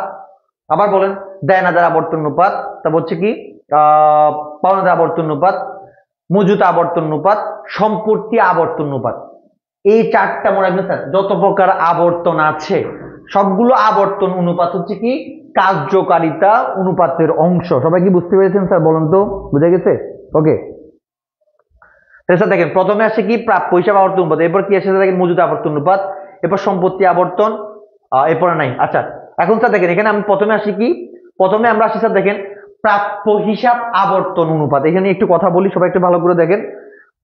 আবার বলেন দেনাদার আবর্তন অনুপাত, তারপর হচ্ছে কি পাওনাদার আবর্তন অনুপাত, মজুদ আবর্তন অনুপাত, সম্পত্তি আবর্তন অনুপাত। এই 4টা মনে রাখবেন স্যার, যত প্রকার আবর্তন আছে সবগুলো আবর্তন অনুপাত হচ্ছে কি কার্যকারিতা অনুপাতের অংশ। সবাই কি বুঝতে পেরেছেন স্যার বলুন তো? বুঝে গেছে? ওকে স্যার দেখেন, প্রথমে আসে কি প্রাপ্য হিসাব আবর্তন অনুপাত, এরপর কি আসে দেখেন মজুদ আবর্তন অনুপাত, এরপর সম্পত্তি আবর্তন, এরপরে নাই। আচ্ছা এখন স্যার দেখেন, এখানে আমি প্রথমে আসি কি, প্রথমে আমরা আসি স্যার দেখেন প্রাপ্য হিসাব আবর্তন অনুপাত। এখানে একটু কথা বলি, সবাই একটু ভালো করে দেখেন।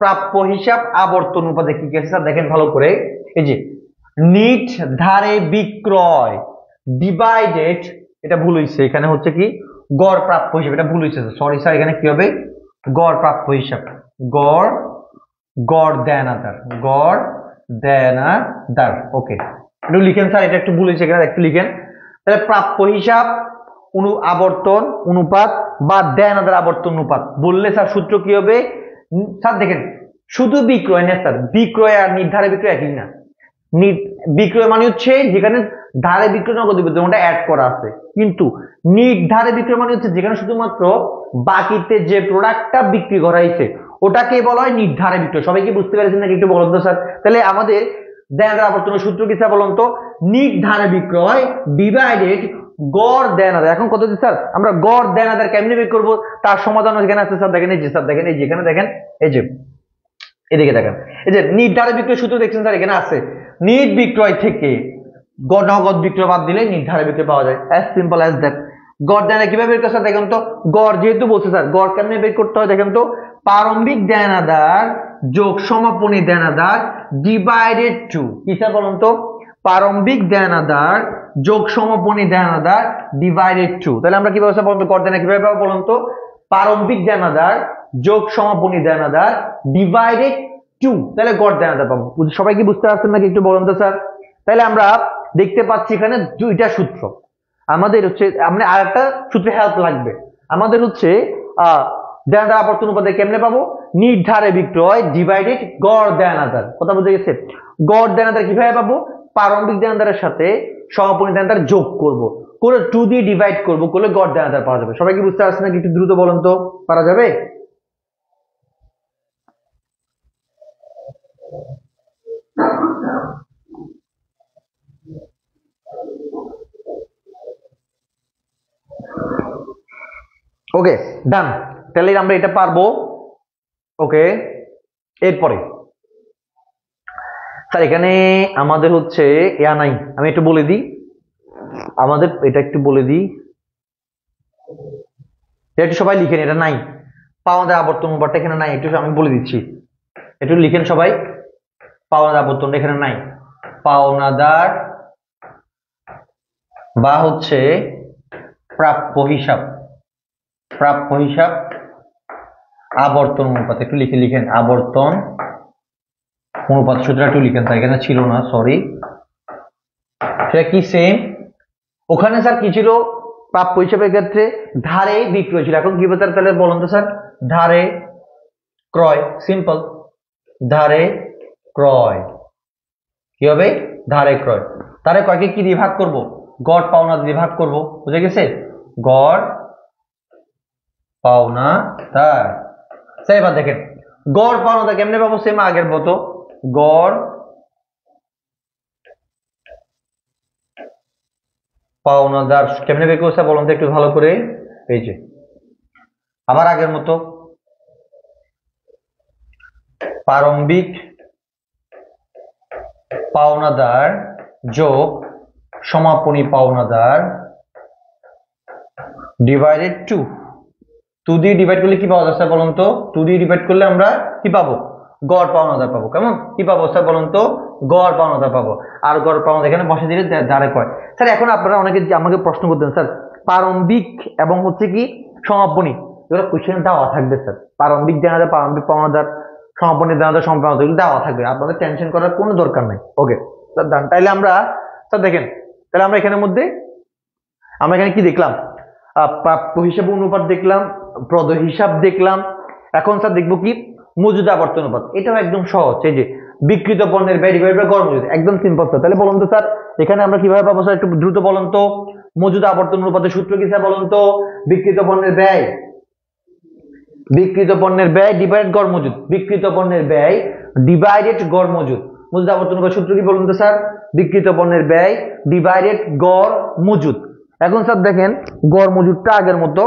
প্রাপ্য হিসাব আবর্তন অনুপাতে কি আছে স্যার দেখেন ভালো করে, এই যে নির্ধারে বিক্রয় ডিভাইডেড, এটা ভুল হয়েছে, এখানে হচ্ছে কি গড় প্রাপ্য হিসাব, এটা ভুল হয়েছে সরি স্যার, এখানে কি হবে গড় প্রাপ্য হিসাব, গড় গড় দেনাদার, গড় দেনাদার। ওকে একটু লিখেন স্যার, এটা একটু ভুল হয়েছে এখানে, একটু লিখেন। তাহলে প্রাপ্য হিসাব আবর্তন অনুপাত বা দেনাদার আবর্তন অনুপাত বললে স্যার সূত্র কি হবে স্যার দেখেন, শুধু বিক্রয় না স্যার, বিক্রয় আর নির্ধারে বিক্রয় একই না। বিক্রয় মানে হচ্ছে যেখানে ধারে বিক্রয় নগদ বিক্রয় অ্যাড করা আছে, কিন্তু নির্ধারে বিক্রয় মানে হচ্ছে যেখানে শুধুমাত্র বাকিতে যে প্রোডাক্টটা বিক্রি করা হয়েছে ওটাকে বলা হয় নির্ধারে বিক্রয়। সবাই কি বুঝতে পেরেছেন নাকি একটু বলুন তো স্যার? তাহলে আমাদের দেনাদার আবর্তনের সূত্র কি স্যার বলুন তো, নির্ধারে বিক্রয় ডিভাইডেড গড় দেনাদার। এখন কত স্যার আমরা গড় দেনাদার কেমনে বের করবো, তার সমাধান এখানে আছে স্যার দেখেন, এই যে স্যার দেখেন, এই যে এখানে দেখেন, এই যে এদিকে দেখেন, এই যে নির্ধারে বিক্রয় সূত্র দেখছেন স্যার এখানে আছে, নিট বিক্রয় থেকে নগদ বিক্রয় বাদ দিলে নির্ধারে বিক্রয় পাওয়া যায়, অ্যাজ সিম্পল অ্যাজ দ্যাট। গড় দেনাদার কিভাবে বের করতে দেখেন তো, গড় যেহেতু বলছে স্যার, গড় কেমনে বের করতে হয় দেখেন তো, প্রারম্ভিক দেনাদার যোগ সমাপনী দেনাদার ডিভাইডেড টু, কি স্যার বলুন তো, প্রারম্ভিক দেনাদার যোগ সমাপনী দেনাদার ডিভাইডেড টু। তাহলে আমরা কিভাবে বলুন তো গড় দেনা কিভাবে পাবো বলুন তো, প্রারম্ভিক দেনাদার যোগ সমাপনী দেনাদার ডিভাইডেড টু, তাহলে গড় দেনাদার পাবো। সবাই কি বুঝতে পারছেন নাকি একটু বলুন তো স্যার? তাহলে আমরা দেখতে পাচ্ছি এখানে দুইটা সূত্র, আমাদের হচ্ছে আমরা আরেকটা সূত্রে হেল্প লাগবে, আমাদের হচ্ছে দেনাদার আবর্তন অনুপাতে কেমনে পাবো, নির্ধারে বিক্রয় ডিভাইডেড গড় দেনাদার। কথা বুঝে গেছে? গড় দেনাদার কিভাবে পাবো, প্রারম্ভিক দেনাদারের সাথে সমাপনী দেনাদার যোগ করব, করে 2 দিয়ে ডিভাইড করব, করলে গড় দেনাদার পাওয়া যাবে। সবাই কি বুঝতে পারছেন নাকি একটু দ্রুত বলুন তো, পারা যাবে? ওকে ডান, তাহলে আমরা এটা পারবো। ওকে এরপরে স্যার এখানে আমাদের হচ্ছে ইয়া নাই, আমি একটু বলে দিই, আমাদের এটা একটু বলে দিই, একটু সবাই লিখেন, এটা নাই, পাওনাদার আবর্তন অনুপাতটা এখানে নাই, একটু আমি বলে দিচ্ছি, একটু লিখেন সবাই, পাওনাদার আবর্তন এখানে নাই, পাওনাদার বা হচ্ছে প্রাপ্য হিসাব, প্রাপ্য হিসাব আবর্তন অনুপাত, একটু লিখেন আবর্তন অনুপাত সূত্রটা একটু লিখেন, তাই এখানে ছিল না সরি, সেটা কি সেম, ওখানে স্যার কি ছিল প্রাপ্য হিসাবের ক্ষেত্রে ধারে বিক্রয় ছিল, এখন কি বলতে তাহলে বলুন তো স্যার, ধারে ক্রয়, সিম্পল, ধারে ক্রয় কি হবে, ধারে ক্রয়, ধারে ক্রয়কে কি দিয়ে ভাগ করব, গড় পাওনা দিয়ে ভাগ করব, বুঝে গেছে, গড় পাওনাদার। স্যার এবার দেখেন গড় পাওনাদার কেমনে পাবো, সেম আগের মতো, গড় পাওনাদার কেমনে বের করছে বলুন তো একটু ভালো করে, এই যে আবার আগের মতো, প্রারম্ভিক পাওনাদার যোগ সমাপনী পাওনাদার ডিভাইডেড টু, 2 দিয়ে ডিভাইড করলে কি পাওয়া যাচ্ছে বলুন তো, 2 দিয়ে ডিভাইড করলে আমরা কি পাবো, গড় পাওনাদার পাবো। কেমন কি পাবো স্যার বলুন তো? গড় পাওনাদার পাবো। আর গড় পাওনাদার এখানে বসে দিলে ডাইরেক্ট হয়। স্যার এখন আপনারা অনেকে আমাকে প্রশ্ন করতেন স্যার প্রারম্ভিক এবং হচ্ছে কি সমাপনী এগুলো কোশ্চেন দেওয়া থাকবে স্যার। প্রারম্ভিক জানাজার প্রারম্ভিক পাওনাদার, সমাপনী জানাজার সমাপনী এগুলো দেওয়া থাকবে, আপনাদের টেনশন করার কোনো দরকার নাই। ওকে স্যার ডান। তাইলে আমরা স্যার দেখেন তাহলে আমরা এখানের মধ্যে আমরা এখানে কি দেখলাম? প্রাপ্য হিসাব অনুপাত দেখলাম, প্রদ হিসাব দেখলাম। এখন স্যার দেখবো কি মজুদ আবর্ত অনুপাত। এটাও একদম সহজ, এই যে বিক্রিত পণ্যের ব্যয় ডিভাইড বাই গড় মজুদ, একদম সিম্পল স্যার। তাহলে বলুন তো স্যার এখানে আমরা কিভাবে পাবো স্যার? একটু দ্রুত বলুন তো। মজুদ আবর্তন অনুপাতের সূত্র কি স্যার বলুন তো? বিক্রিত পণ্যের ব্যয় ডিভাইড গড় মজুদ, বিক্রিত পণ্যের ব্যয় ডিভাইডেড গড় মজুদ। মজুদ আবর্তন অনুপাতের সূত্র কি বলুন তো স্যার? বিক্রিত পণ্যের ব্যয় ডিভাইডেড গড় মজুদ। এখন স্যার দেখেন গড় মজুদটা আগের মতো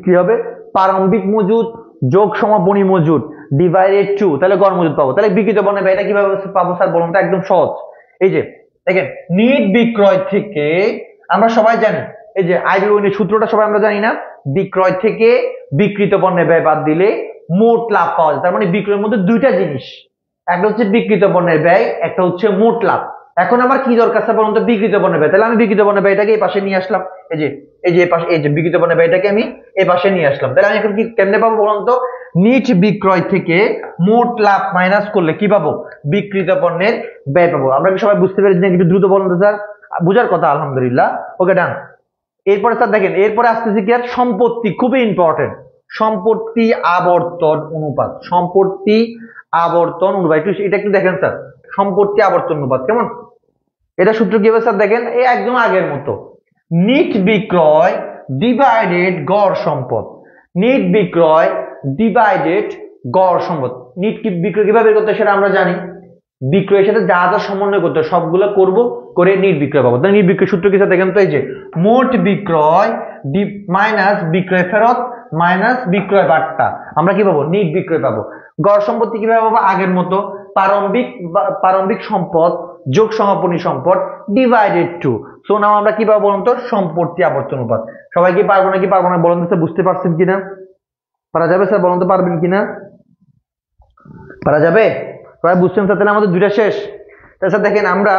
কি হবে? প্রারম্ভিক মজুদ যোগ সমাপনী মজুদ ডিভাইডেড 2, তাহলে গড় মজুদ পাবো। তাহলে বিক্রিত পণ্যের ব্যয়টা কিভাবে পাবো স্যার বলুন তো? একদম সহজ, এই যে দেখেন নিট বিক্রয় থেকে আমরা সবাই জানি, এই যে আইবিওএর সূত্রটা সবাই আমরা জানি না? বিক্রয় থেকে বিক্রিত পণ্যের ব্যয় বাদ দিলে মোট লাভ পাওয়া যায়। তার মানে বিক্রয়ের মধ্যে দুইটা জিনিস, একটা হচ্ছে বিক্রিত পণ্যের ব্যয়, একটা হচ্ছে মোট লাভ। এখন আমার কি দরকার স্যার বলুন তো? বিক্রিত পণ্যের ব্যয়। তাহলে আমি বিক্রিত পণ্যের ব্যয়টাকে এই পাশে নিয়ে আসলাম, এই যে বিক্রিত পণ্যের ব্যয়টাকে আমি এই পাশে নিয়ে আসলাম। তাহলে আমি এখন কি কেমনে পাবো বলুন তো? নিট বিক্রয় থেকে মোট লাভ মাইনাস করলে কি পাবো? বিক্রিত পণ্যের ব্যয় পাবো। আমরা কি সবাই বুঝতে পেরেছি? একটু দ্রুত বলুন তো স্যার, বুঝার কথা আলহামদুলিল্লাহ। ওকে ডান। এরপরে স্যার দেখেন এরপরে আসতেছে কি আর? সম্পত্তি, খুবই ইম্পর্টেন্ট। সম্পত্তি আবর্তন অনুপাত, সম্পত্তি আবর্তন অনুপাত এটা একটু দেখেন স্যার। সম্পত্তি আবর্তন অনুপাত কেমন? এটা সূত্র কি হবে স্যার? দেখেন এই একদম আগের মতো, নিট বিক্রয় ডিভাইডেড গড় সম্পদ, নিট বিক্রয় ডিভাইডেড গড় সম্পদ। নিট বিক্রয় কিভাবে বের করতে সেটা আমরা জানি। বিক্রয়ের সাথে যা যা সমন্বয় করতে সবগুলো করব, করে নিট বিক্রয় পাবো। তাহলে নিট বিক্রয় সূত্র কি স্যার দেখেন তো? এই যে মোট বিক্রয় মাইনাস বিক্রয় ফেরত মাইনাস বিক্রয় বাট্টা, আমরা কি পাবো? নিট বিক্রয় পাবো। গড় সম্পত্তি কিভাবে পাবো? আগের মতো, প্রারম্ভিক সম্পদ যোগ সমাপনী সম্পদ ডিভাইডেড 2। সো নাও আমরা কি পাবো বলুন তো? সম্পত্তি আবর্তন অনুপাত। সবাই কি পারবো নাকি পারবো না বলুন তো? বুঝতে পারছেন কিনা? পারা যাবে স্যার বলুন তো? পারবেন কিনা? পারা যাবে? সবাই বুঝছেন স্যার? তাহলে আমাদের দুইটা শেষ। তাহলে স্যার দেখেন আমরা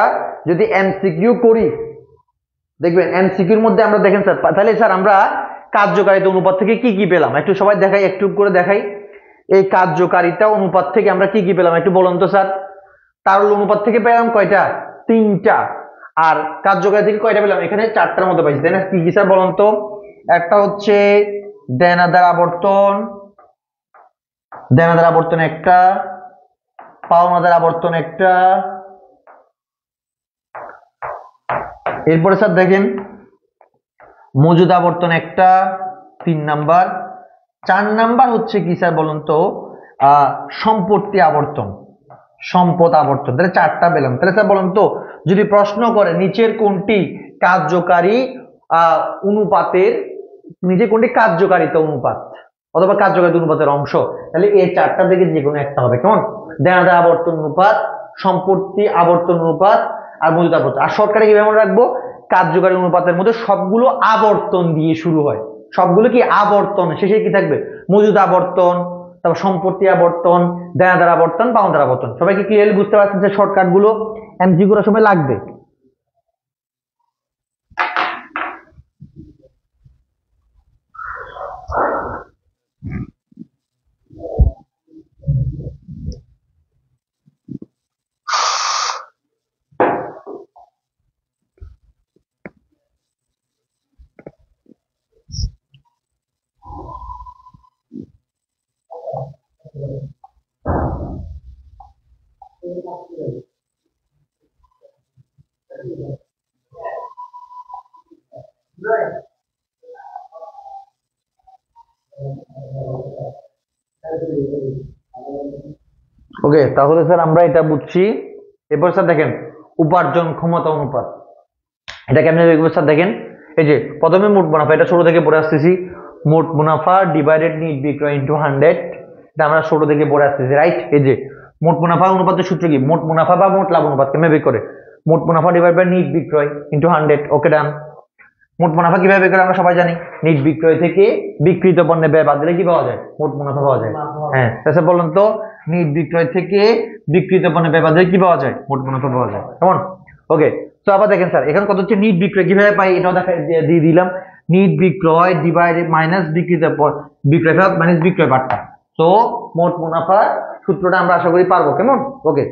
যদি এমসিকিউ করি, দেখবেন এমসিকিউর মধ্যে আমরা দেখেন স্যার, তাহলে স্যার আমরা কার্যকারিতা অনুপাত থেকে কি কি পেলাম একটু সবাই দেখাই, একটু করে দেখাই। এই কার্যকারিতা অনুপাত থেকে আমরা কি কি পেলাম একটু বলুন তো স্যার? তারল্য অনুপাত থেকে পেলাম কয়টা? 3টা। আর কার্যকারিতা থেকে কয়টা পেলাম? এখানে 4টার মতো পাইছি, তাই না? কি কি স্যার বলুন তো? একটা হচ্ছে দেনাদার আবর্তন, দেনাদার আবর্তন একটা, পাওনাদার আবর্তন একটা, এরপরে স্যার দেখেন মজুদ আবর্তন একটা, 3 নাম্বার। 4 নাম্বার হচ্ছে কি স্যার বলুন তো? সম্পত্তি আবর্তন, সম্পদ আবর্তন। তাহলে 4টা পেলাম। তাহলে স্যার বলুন তো যদি প্রশ্ন করে নিচের কোনটি কার্যকারী অনুপাতের, নিচে কোনটি কার্যকারিতা অনুপাত অথবা কার্যকারিতা অনুপাতের অংশ, তাহলে এই 4টা থেকে যে কোনো একটা হবে। কেমন? দেনাদার আবর্তন অনুপাত, সম্পত্তি আবর্তন অনুপাত আর মজুদ আবর্তন। আর শর্টকাটে কিভাবে মনে রাখবো? কার্যকারী অনুপাতের মধ্যে সবগুলো আবর্তন দিয়ে শুরু হয়, সবগুলো কি আবর্তন, শেষে কি থাকবে? মজুদ আবর্তন, তারপর সম্পত্তি আবর্তন, দেনাদার আবর্তন, পাওনাদার আবর্তন। সবাই কি ক্লিয়ারলি বুঝতে পারছেন যে শর্টকাট গুলো এমসিকিউ করার সময় লাগবে? ওকে, তাহলে স্যার আমরা এটা বুঝছি। এরপর স্যার দেখেন উপার্জন ক্ষমতা অনুপাত, এটা কেমনে দেখবো স্যার? দেখেন এই যে প্রথমে মোট মুনাফা, এটা ছোট থেকে পড়ে আসতেছি। মোট মুনাফা ডিভাইডেড নিট বিক্রয় ইন্টু 100, এটা আমরা ছোট থেকে পড়ে আসতেছি, রাইট? এই যে মোট মুনাফা অনুপাতের সূত্র কি? মোট মুনাফা বা মোট লাভ অনুপাত কেমনে বের করে? মোট মুনাফা ডিভাইড বাই নিট বিক্রয় ইন্টু 100। ওকে ডান। মোট মুনাফা কিভাবে বের করে আমরা সবাই জানি, নিট বিক্রয় থেকে বিক্রিত পণ্যের ব্যয় বাদ দিলে কি পাওয়া যায়? মোট মুনাফা পাওয়া যায়। হ্যাঁ, তাহলে বলুন তো নিট বিক্রয় থেকে বিক্রিত পণ্যের ব্যয় বাদ দিলে কি পাওয়া যায়? মোট মুনাফা পাওয়া যায়। কেমন? ওকে, তো আবার দেখেন স্যার এখানে কত হচ্ছে নিট বিক্রয় কিভাবে পাই এটাও দেখা দিয়ে দিলাম। নিট বিক্রয় ডিভাইডেড মাইনাস বিক্রিত বিক্রয় মাইনাস বিক্রয় বাট্টা। তো মোট মুনাফা সূত্রটা আমরা আশা করি পারবো। কেমন? ওকে,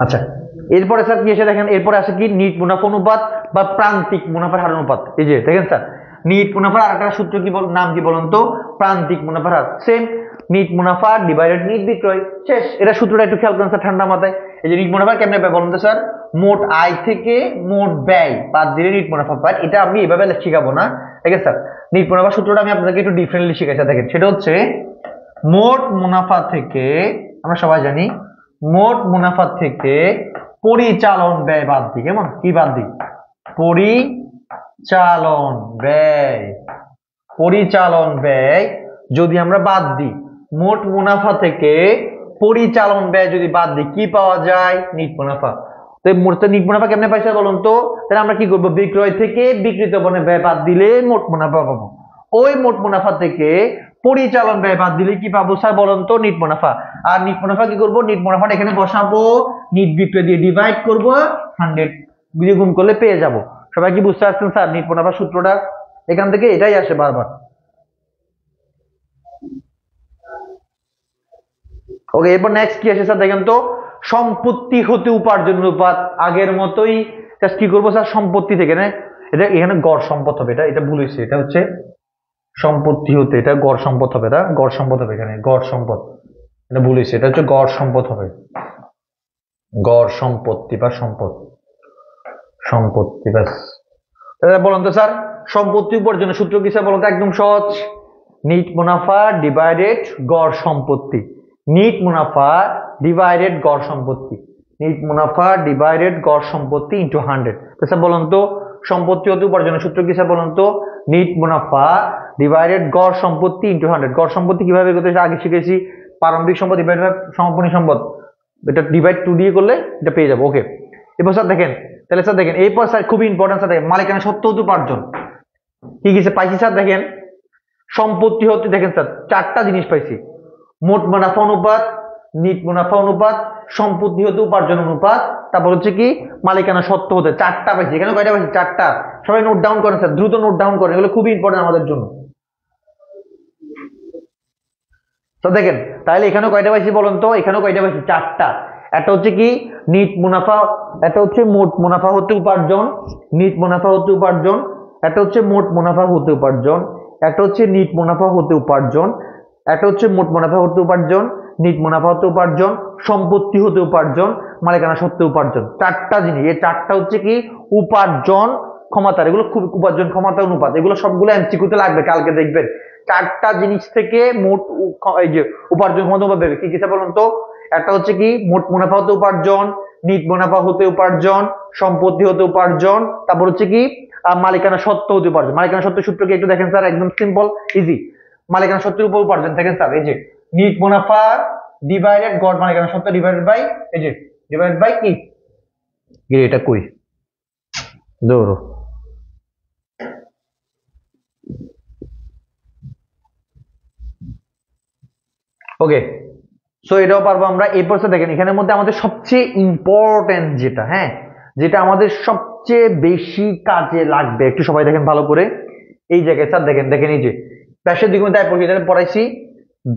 আচ্ছা এরপরে স্যার কি এসে দেখেন, এরপরে আসে কি নিট মুনাফা অনুপাত বা প্রান্তিক মুনাফার হার অনুপাত। এই যে দেখেন স্যার নিট মুনাফার আরেকটা সূত্র কি নাম কি বলুন তো? প্রান্তিক মুনাফার হার। সেম নিট মুনাফা ডিভাইডেড নিট বিক্রয়, শেষ। এটা সূত্রটা একটু খেয়াল করেন স্যার ঠান্ডা মাথায়। এই যে নিট মুনাফা কেমনে পাই বলুন তো স্যার? মোট আয় থেকে মোট ব্যয় বাদ দিলে নিট মুনাফা পাই। এটা আমি এভাবে শিখাবো না, ঠিক আছে স্যার? নিট মুনাফা সূত্রটা আমি আপনাদেরকে একটু ডিফারেন্টলি শিখাইছি। দেখেন সেটা হচ্ছে মোট মুনাফা থেকে, আমরা সবাই জানি মোট মুনাফা থেকে পরিচালন ব্যয় বাদ দিই। কেমন? কি বাদ দিই? পরিচালন ব্যয়। পরিচালন ব্যয় যদি আমরা বাদ দিই, মোট মুনাফা থেকে পরিচালন ব্যয় যদি বাদ দিই কি পাওয়া যায়? নিট মুনাফা। তো নিট মুনাফা কেমনে পাইছে বলুন তো? তাহলে আমরা কি করবো? বিক্রয় থেকে বিক্রিত পণ্যের ব্যয় বাদ দিলে মোট মুনাফা পাবো। ওই মোট মুনাফা থেকে পরিচালন ব্যয় বাদ দিলে কি পাবো স্যার বলুন তো? নিট মুনাফা। আর নিট মুনাফা কি করবো? নিট মুনাফাটা এখানে বসাবো, নিট বিক্রয় দিয়ে ডিভাইড করবো, 100 দিয়ে গুণ করলে পেয়ে যাব। সবাই কি বুঝতে পারছেন স্যার? নিট মুনাফা সূত্রটা এখান থেকে এটাই আসে বারবার। ওকে, এরপর নেক্সট কি আসে স্যার দেখেন তো? সম্পত্তি হতে উপার্জন অনুপাত। আগের মতোই কি করবো স্যার? সম্পত্তি থেকে না, এটা এখানে গড় সম্পদ হবে। এটা ভুল হয়েছে, এটা হচ্ছে সম্পত্তি হতে, এটা গড় সম্পদ হবে। এটা গড় সম্পদ হবে, এখানে গড় সম্পদ, এটা ভুল হয়েছে, এটা হচ্ছে গড় সম্পদ হবে। গড় সম্পত্তি বা সম্পদ, সম্পত্তি ব্যাস। বলুন তো স্যার সম্পত্তি উপার্জনের সূত্র কি স্যার বলুন তো? একদম সহজ, নিট মুনাফা ডিভাইডেড গড় সম্পত্তি। নিট মুনাফা ডিভাইডেড গড় সম্পত্তি, নিট মুনাফা ডিভাইডেড গড় সম্পত্তি ইন্টু 100। তো স্যার বলুন তো সম্পত্তি হতে উপার্জনের সূত্র কি স্যার বলুন তো? নিট মুনাফা ডিভাইডেড গড় সম্পত্তি ইন্টু 100। গড় সম্পত্তি কিভাবে করতে আগে শিখেছি, প্রারম্ভিক সম্পদ ডিভাইড বাই সমাপনী সম্পদ, এটা ডিভাইড 2 দিয়ে করলে এটা পেয়ে যাবো। ওকে, এবার স্যার দেখেন, তাহলে স্যার দেখেন এরপর স্যার খুবই ইম্পর্টেন্ট স্যার দেখেন মালিকানা সত্ত্ব হতে উপার্জন কি কি পাইছি স্যার? দেখেন সম্পত্তি হতে দেখেন স্যার 4টা জিনিস পাইছি, মোট মুনাফা অনুপাত, নিট মুনাফা অনুপাত, সম্পত্তি হতে উপার্জন অনুপাত, তারপর হচ্ছে কি মালিকানা সত্ত্ব হতে। 4টা পাইছি। এখানে কয়টা পাইছি? 4টা। সবাই নোট ডাউন করেন স্যার, দ্রুত নোট ডাউন করেন, এগুলো খুবই ইম্পর্টেন্ট আমাদের জন্য। তো দেখেন তাহলে এখানে কয়টা পাইছি বলুন তো? এখানে কয়টা পাইছি? 4টা। একটা হচ্ছে কি নিট মুনাফা, একটা হচ্ছে মোট মুনাফা হতে উপার্জন, নিট মুনাফা হতে উপার্জন, একটা হচ্ছে মোট মুনাফা হতে উপার্জন, একটা হচ্ছে নিট মুনাফা হতে উপার্জন, একটা হচ্ছে মোট মুনাফা হতে উপার্জন, নিট মুনাফা হতে উপার্জন, সম্পত্তি হতে উপার্জন, মালিকানা সত্ত্বে উপার্জন। 4টা জিনিস, এই 4টা হচ্ছে কি উপার্জন ক্ষমতার, এগুলো খুব উপার্জন ক্ষমতা অনুপাত, এগুলো সবগুলো এমসিকিউতে লাগবে, কালকে দেখবেন। 4টা জিনিস থেকে মোট এই যে উপার্জন ক্ষমতা অনুপাত দেবে। কি কিসে বলুন তো? একটা হচ্ছে কি মোট মুনাফা হতে উপার্জন, নিট মুনাফা হতে উপার্জন, সম্পত্তি হতে উপার্জন, তারপর হচ্ছে কি মালিকানা সত্ত্ব হতে উপার্জন। মালিকানা সত্ত্বের সূত্র কি একটু দেখেন স্যার, একদম সিম্পল ইজি। মালিকানা সত্ত্বের উপর উপার্জন দেখেন স্যার, এই যে নিট মুনাফা ডিভাইডেড গড় মালিকানা সত্ত্ব ডিভাইডেড বাই এই যে ডিভাইড বাই কি এটা কই দৌড়ো। ওকে, সো এটাও পারবো আমরা। এরপর দেখেন এখানের মধ্যে আমাদের সবচেয়ে ইম্পর্টেন্ট যেটা, হ্যাঁ যেটা আমাদের সবচেয়ে বেশি কাজে লাগবে, একটু সবাই দেখেন ভালো করে। এই জায়গায় স্যার দেখেন দেখেন এই যে প্যাসের দ্বিগুণ দায় প্রক্রিয়া পড়াইছি,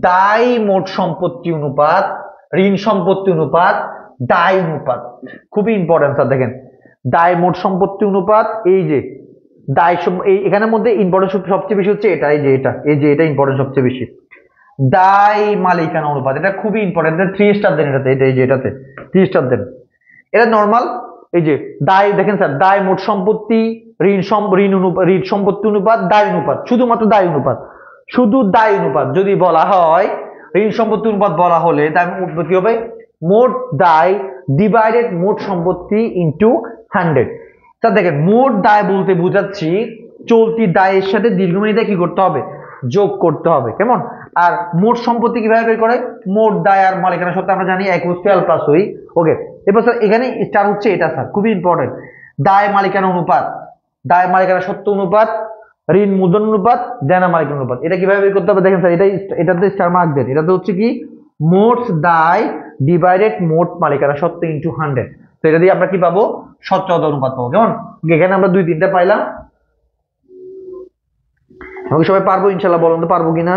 দায় মোট সম্পত্তি অনুপাত, ঋণ সম্পত্তি অনুপাত, দায় অনুপাত। খুবই ইম্পর্টেন্ট স্যার দেখেন দায় মোট সম্পত্তি অনুপাত। এই যে দায় এখানের মধ্যে ইম্পর্টেন্ট সবচেয়ে বেশি হচ্ছে এটা, এই যে এটা, এই যে এটা ইম্পর্টেন্ট সবচেয়ে বেশি। দায় মালিকানা অনুপাত, এটা খুবই ইম্পর্টেন্ট, 3 স্টার দেন এটাতে, এটা এই যে এটাতে 3 স্টার দেন। এটা নর্মাল। এই যে দায় দেখেন স্যার, দায় মোট সম্পত্তি, ঋণ সম্পত্তি অনুপাত, দায় অনুপাত, শুধুমাত্র দায় অনুপাত, শুধু দায় অনুপাত যদি বলা হয়, ঋণ সম্পত্তি অনুপাত বলা হলে তার কি হবে? মোট দায় ডিভাইডেড মোট সম্পত্তি ইন্টু 100। স্যার দেখেন মোট দায় বলতে বুঝাচ্ছি চলতি দায়ের সাথে দীর্ঘমেয়াদী দায় কি করতে হবে? যোগ করতে হবে, কেমন? আর মোট সম্পত্তি কিভাবে বের করে? মোট দায় আর মালিকানা সত্ত্বে আমরা জানি এক বস্তু এল প্লাস ওই। ওকে, এবার স্যার এখানে স্টার হচ্ছে এটা স্যার খুবই ইম্পর্টেন্ট, দায় মালিকানা অনুপাত, দায় মালিকানা সত্ত্ব অনুপাত, ঋণ মূলধন অনুপাত, দেনা মালিকানা অনুপাত। এটা কিভাবে বের করতে হবে দেখেন স্যার, এটাতে স্টার মার্ক দেন। এটাতে হচ্ছে কি মোট দায় ডিভাইডেড মোট মালিকানা সত্ত্ব ইনটু 100। তো এটা দিয়ে আমরা কি পাবো? সচ্চল অনুপাত পাবো, কেমন? এখানে আমরা 2-3টা পাইলাম। আমাকে সবাই পারবো ইনশাল্লাহ, বলুন তো পারবো কিনা?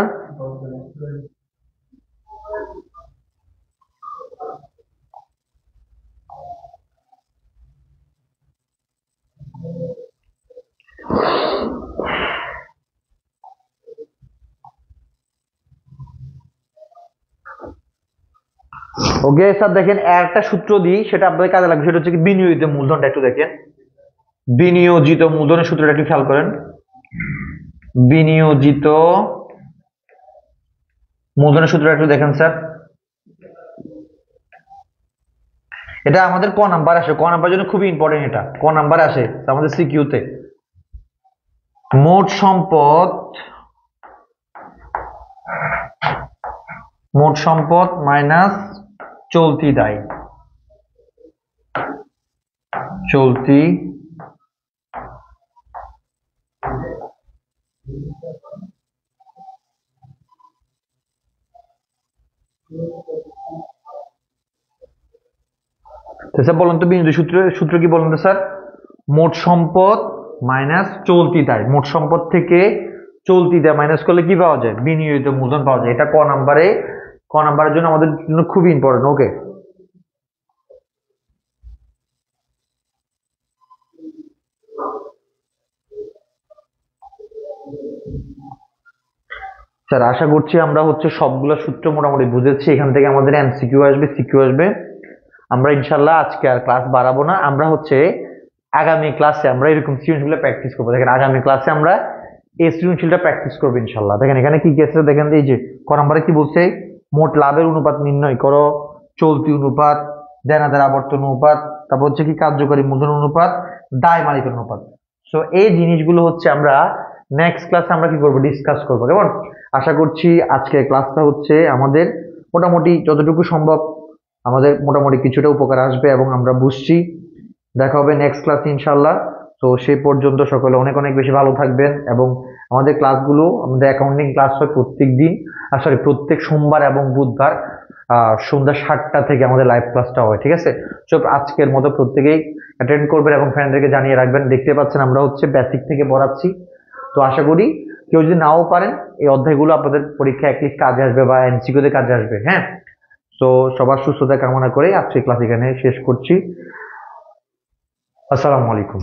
ওকে স্যার, দেখেন একটা সূত্র দিই, সেটা আপনাদের কাজে লাগবে। সেটা হচ্ছে কি বিনিয়োজিত মূলধনটা একটু দেখেন, বিনিয়োজিত মূলধনের সূত্রটা একটু খেয়াল করেন। বিনিয়োজিত মূলধনের সূত্রটা একটু দেখেন স্যার। এটা আমাদের ক নাম্বার আসে, ক নাম্বার জন্য খুবই ইম্পর্টেন্ট, এটা ক নাম্বার আসে আমাদের সিকিউতে। মোট সম্পদ, মোট সম্পদ মাইনাস চলতি দায়, চলতি স্যার বলুন তো বিনিয়োগ সূত্র কি বলুন তো স্যার? মোট সম্পদ মাইনাস চলতি দায়, মোট সম্পদ থেকে চলতি দায় মাইনাস করলে কি পাওয়া যায়? বিনিয়োজিত মূলধন পাওয়া যায়। এটা ক নাম্বারের জন্য আমাদের জন্য খুবই ইম্পর্টেন্ট। ওকে স্যার, আশা করছি আমরা হচ্ছে সবগুলো সূত্র মোটামুটি বুঝেছি। এখান থেকে আমাদের এমসিকিউ আসবে, সিকিউ আসবে। আমরা ইনশাল্লাহ আজকে আর ক্লাস বাড়াবো না, আমরা হচ্ছে আগামী ক্লাসে আমরা এরকম সৃজনশীলটা প্র্যাকটিস করবো। দেখেন আগামী ক্লাসে আমরা এই সৃজনশীলটা প্র্যাকটিস করবো ইনশাল্লাহ। দেখেন এখানে কি আছে, দেখেন এই যে ক নম্বরে কি বলছে, মোট লাভের অনুপাত নির্ণয় করো, চলতি অনুপাত, দেনাদার আবর্তন অনুপাত, তারপর হচ্ছে কি কার্যকরী মূলধন অনুপাত, দায় মালিকানা অনুপাত। সো এই জিনিসগুলো হচ্ছে আমরা নেক্সট ক্লাসে আমরা কি করবো, ডিসকাস করবো, কেমন? আশা করছি আজকের ক্লাসটা হচ্ছে আমাদের মোটামুটি যতটুকু সম্ভব আমাদের মোটামুটি কিছুটা উপকার আসবে এবং আমরা বুঝছি। দেখা হবে নেক্সট ক্লাসে ইনশাল্লাহ। তো সেই পর্যন্ত সকলে অনেক অনেক বেশি ভালো থাকবেন। এবং আমাদের ক্লাসগুলো, আমাদের অ্যাকাউন্টিং ক্লাস হয় প্রত্যেক দিন, প্রত্যেক সোমবার এবং বুধবার সন্ধ্যা 7টা থেকে আমাদের লাইভ ক্লাসটা হয়, ঠিক আছে? সব আজকের মতো প্রত্যেকেই অ্যাটেন্ড করবেন এবং ফ্রেন্ডদেরকে জানিয়ে রাখবেন। দেখতে পাচ্ছেন আমরা হচ্ছে বেসিক থেকে পড়াচ্ছি। তো আশা করি কেউ যদি নাও পারেন, এই অধ্যায়গুলো আপনাদের পরীক্ষা অ্যাটলিস্ট কাজে আসবে বা এমসিকিউতে কাজে আসবে। হ্যাঁ, তো সবার সুস্থতা কামনা করে আজকে ক্লাস এখানে শেষ করছি। আসসালামু আলাইকুম।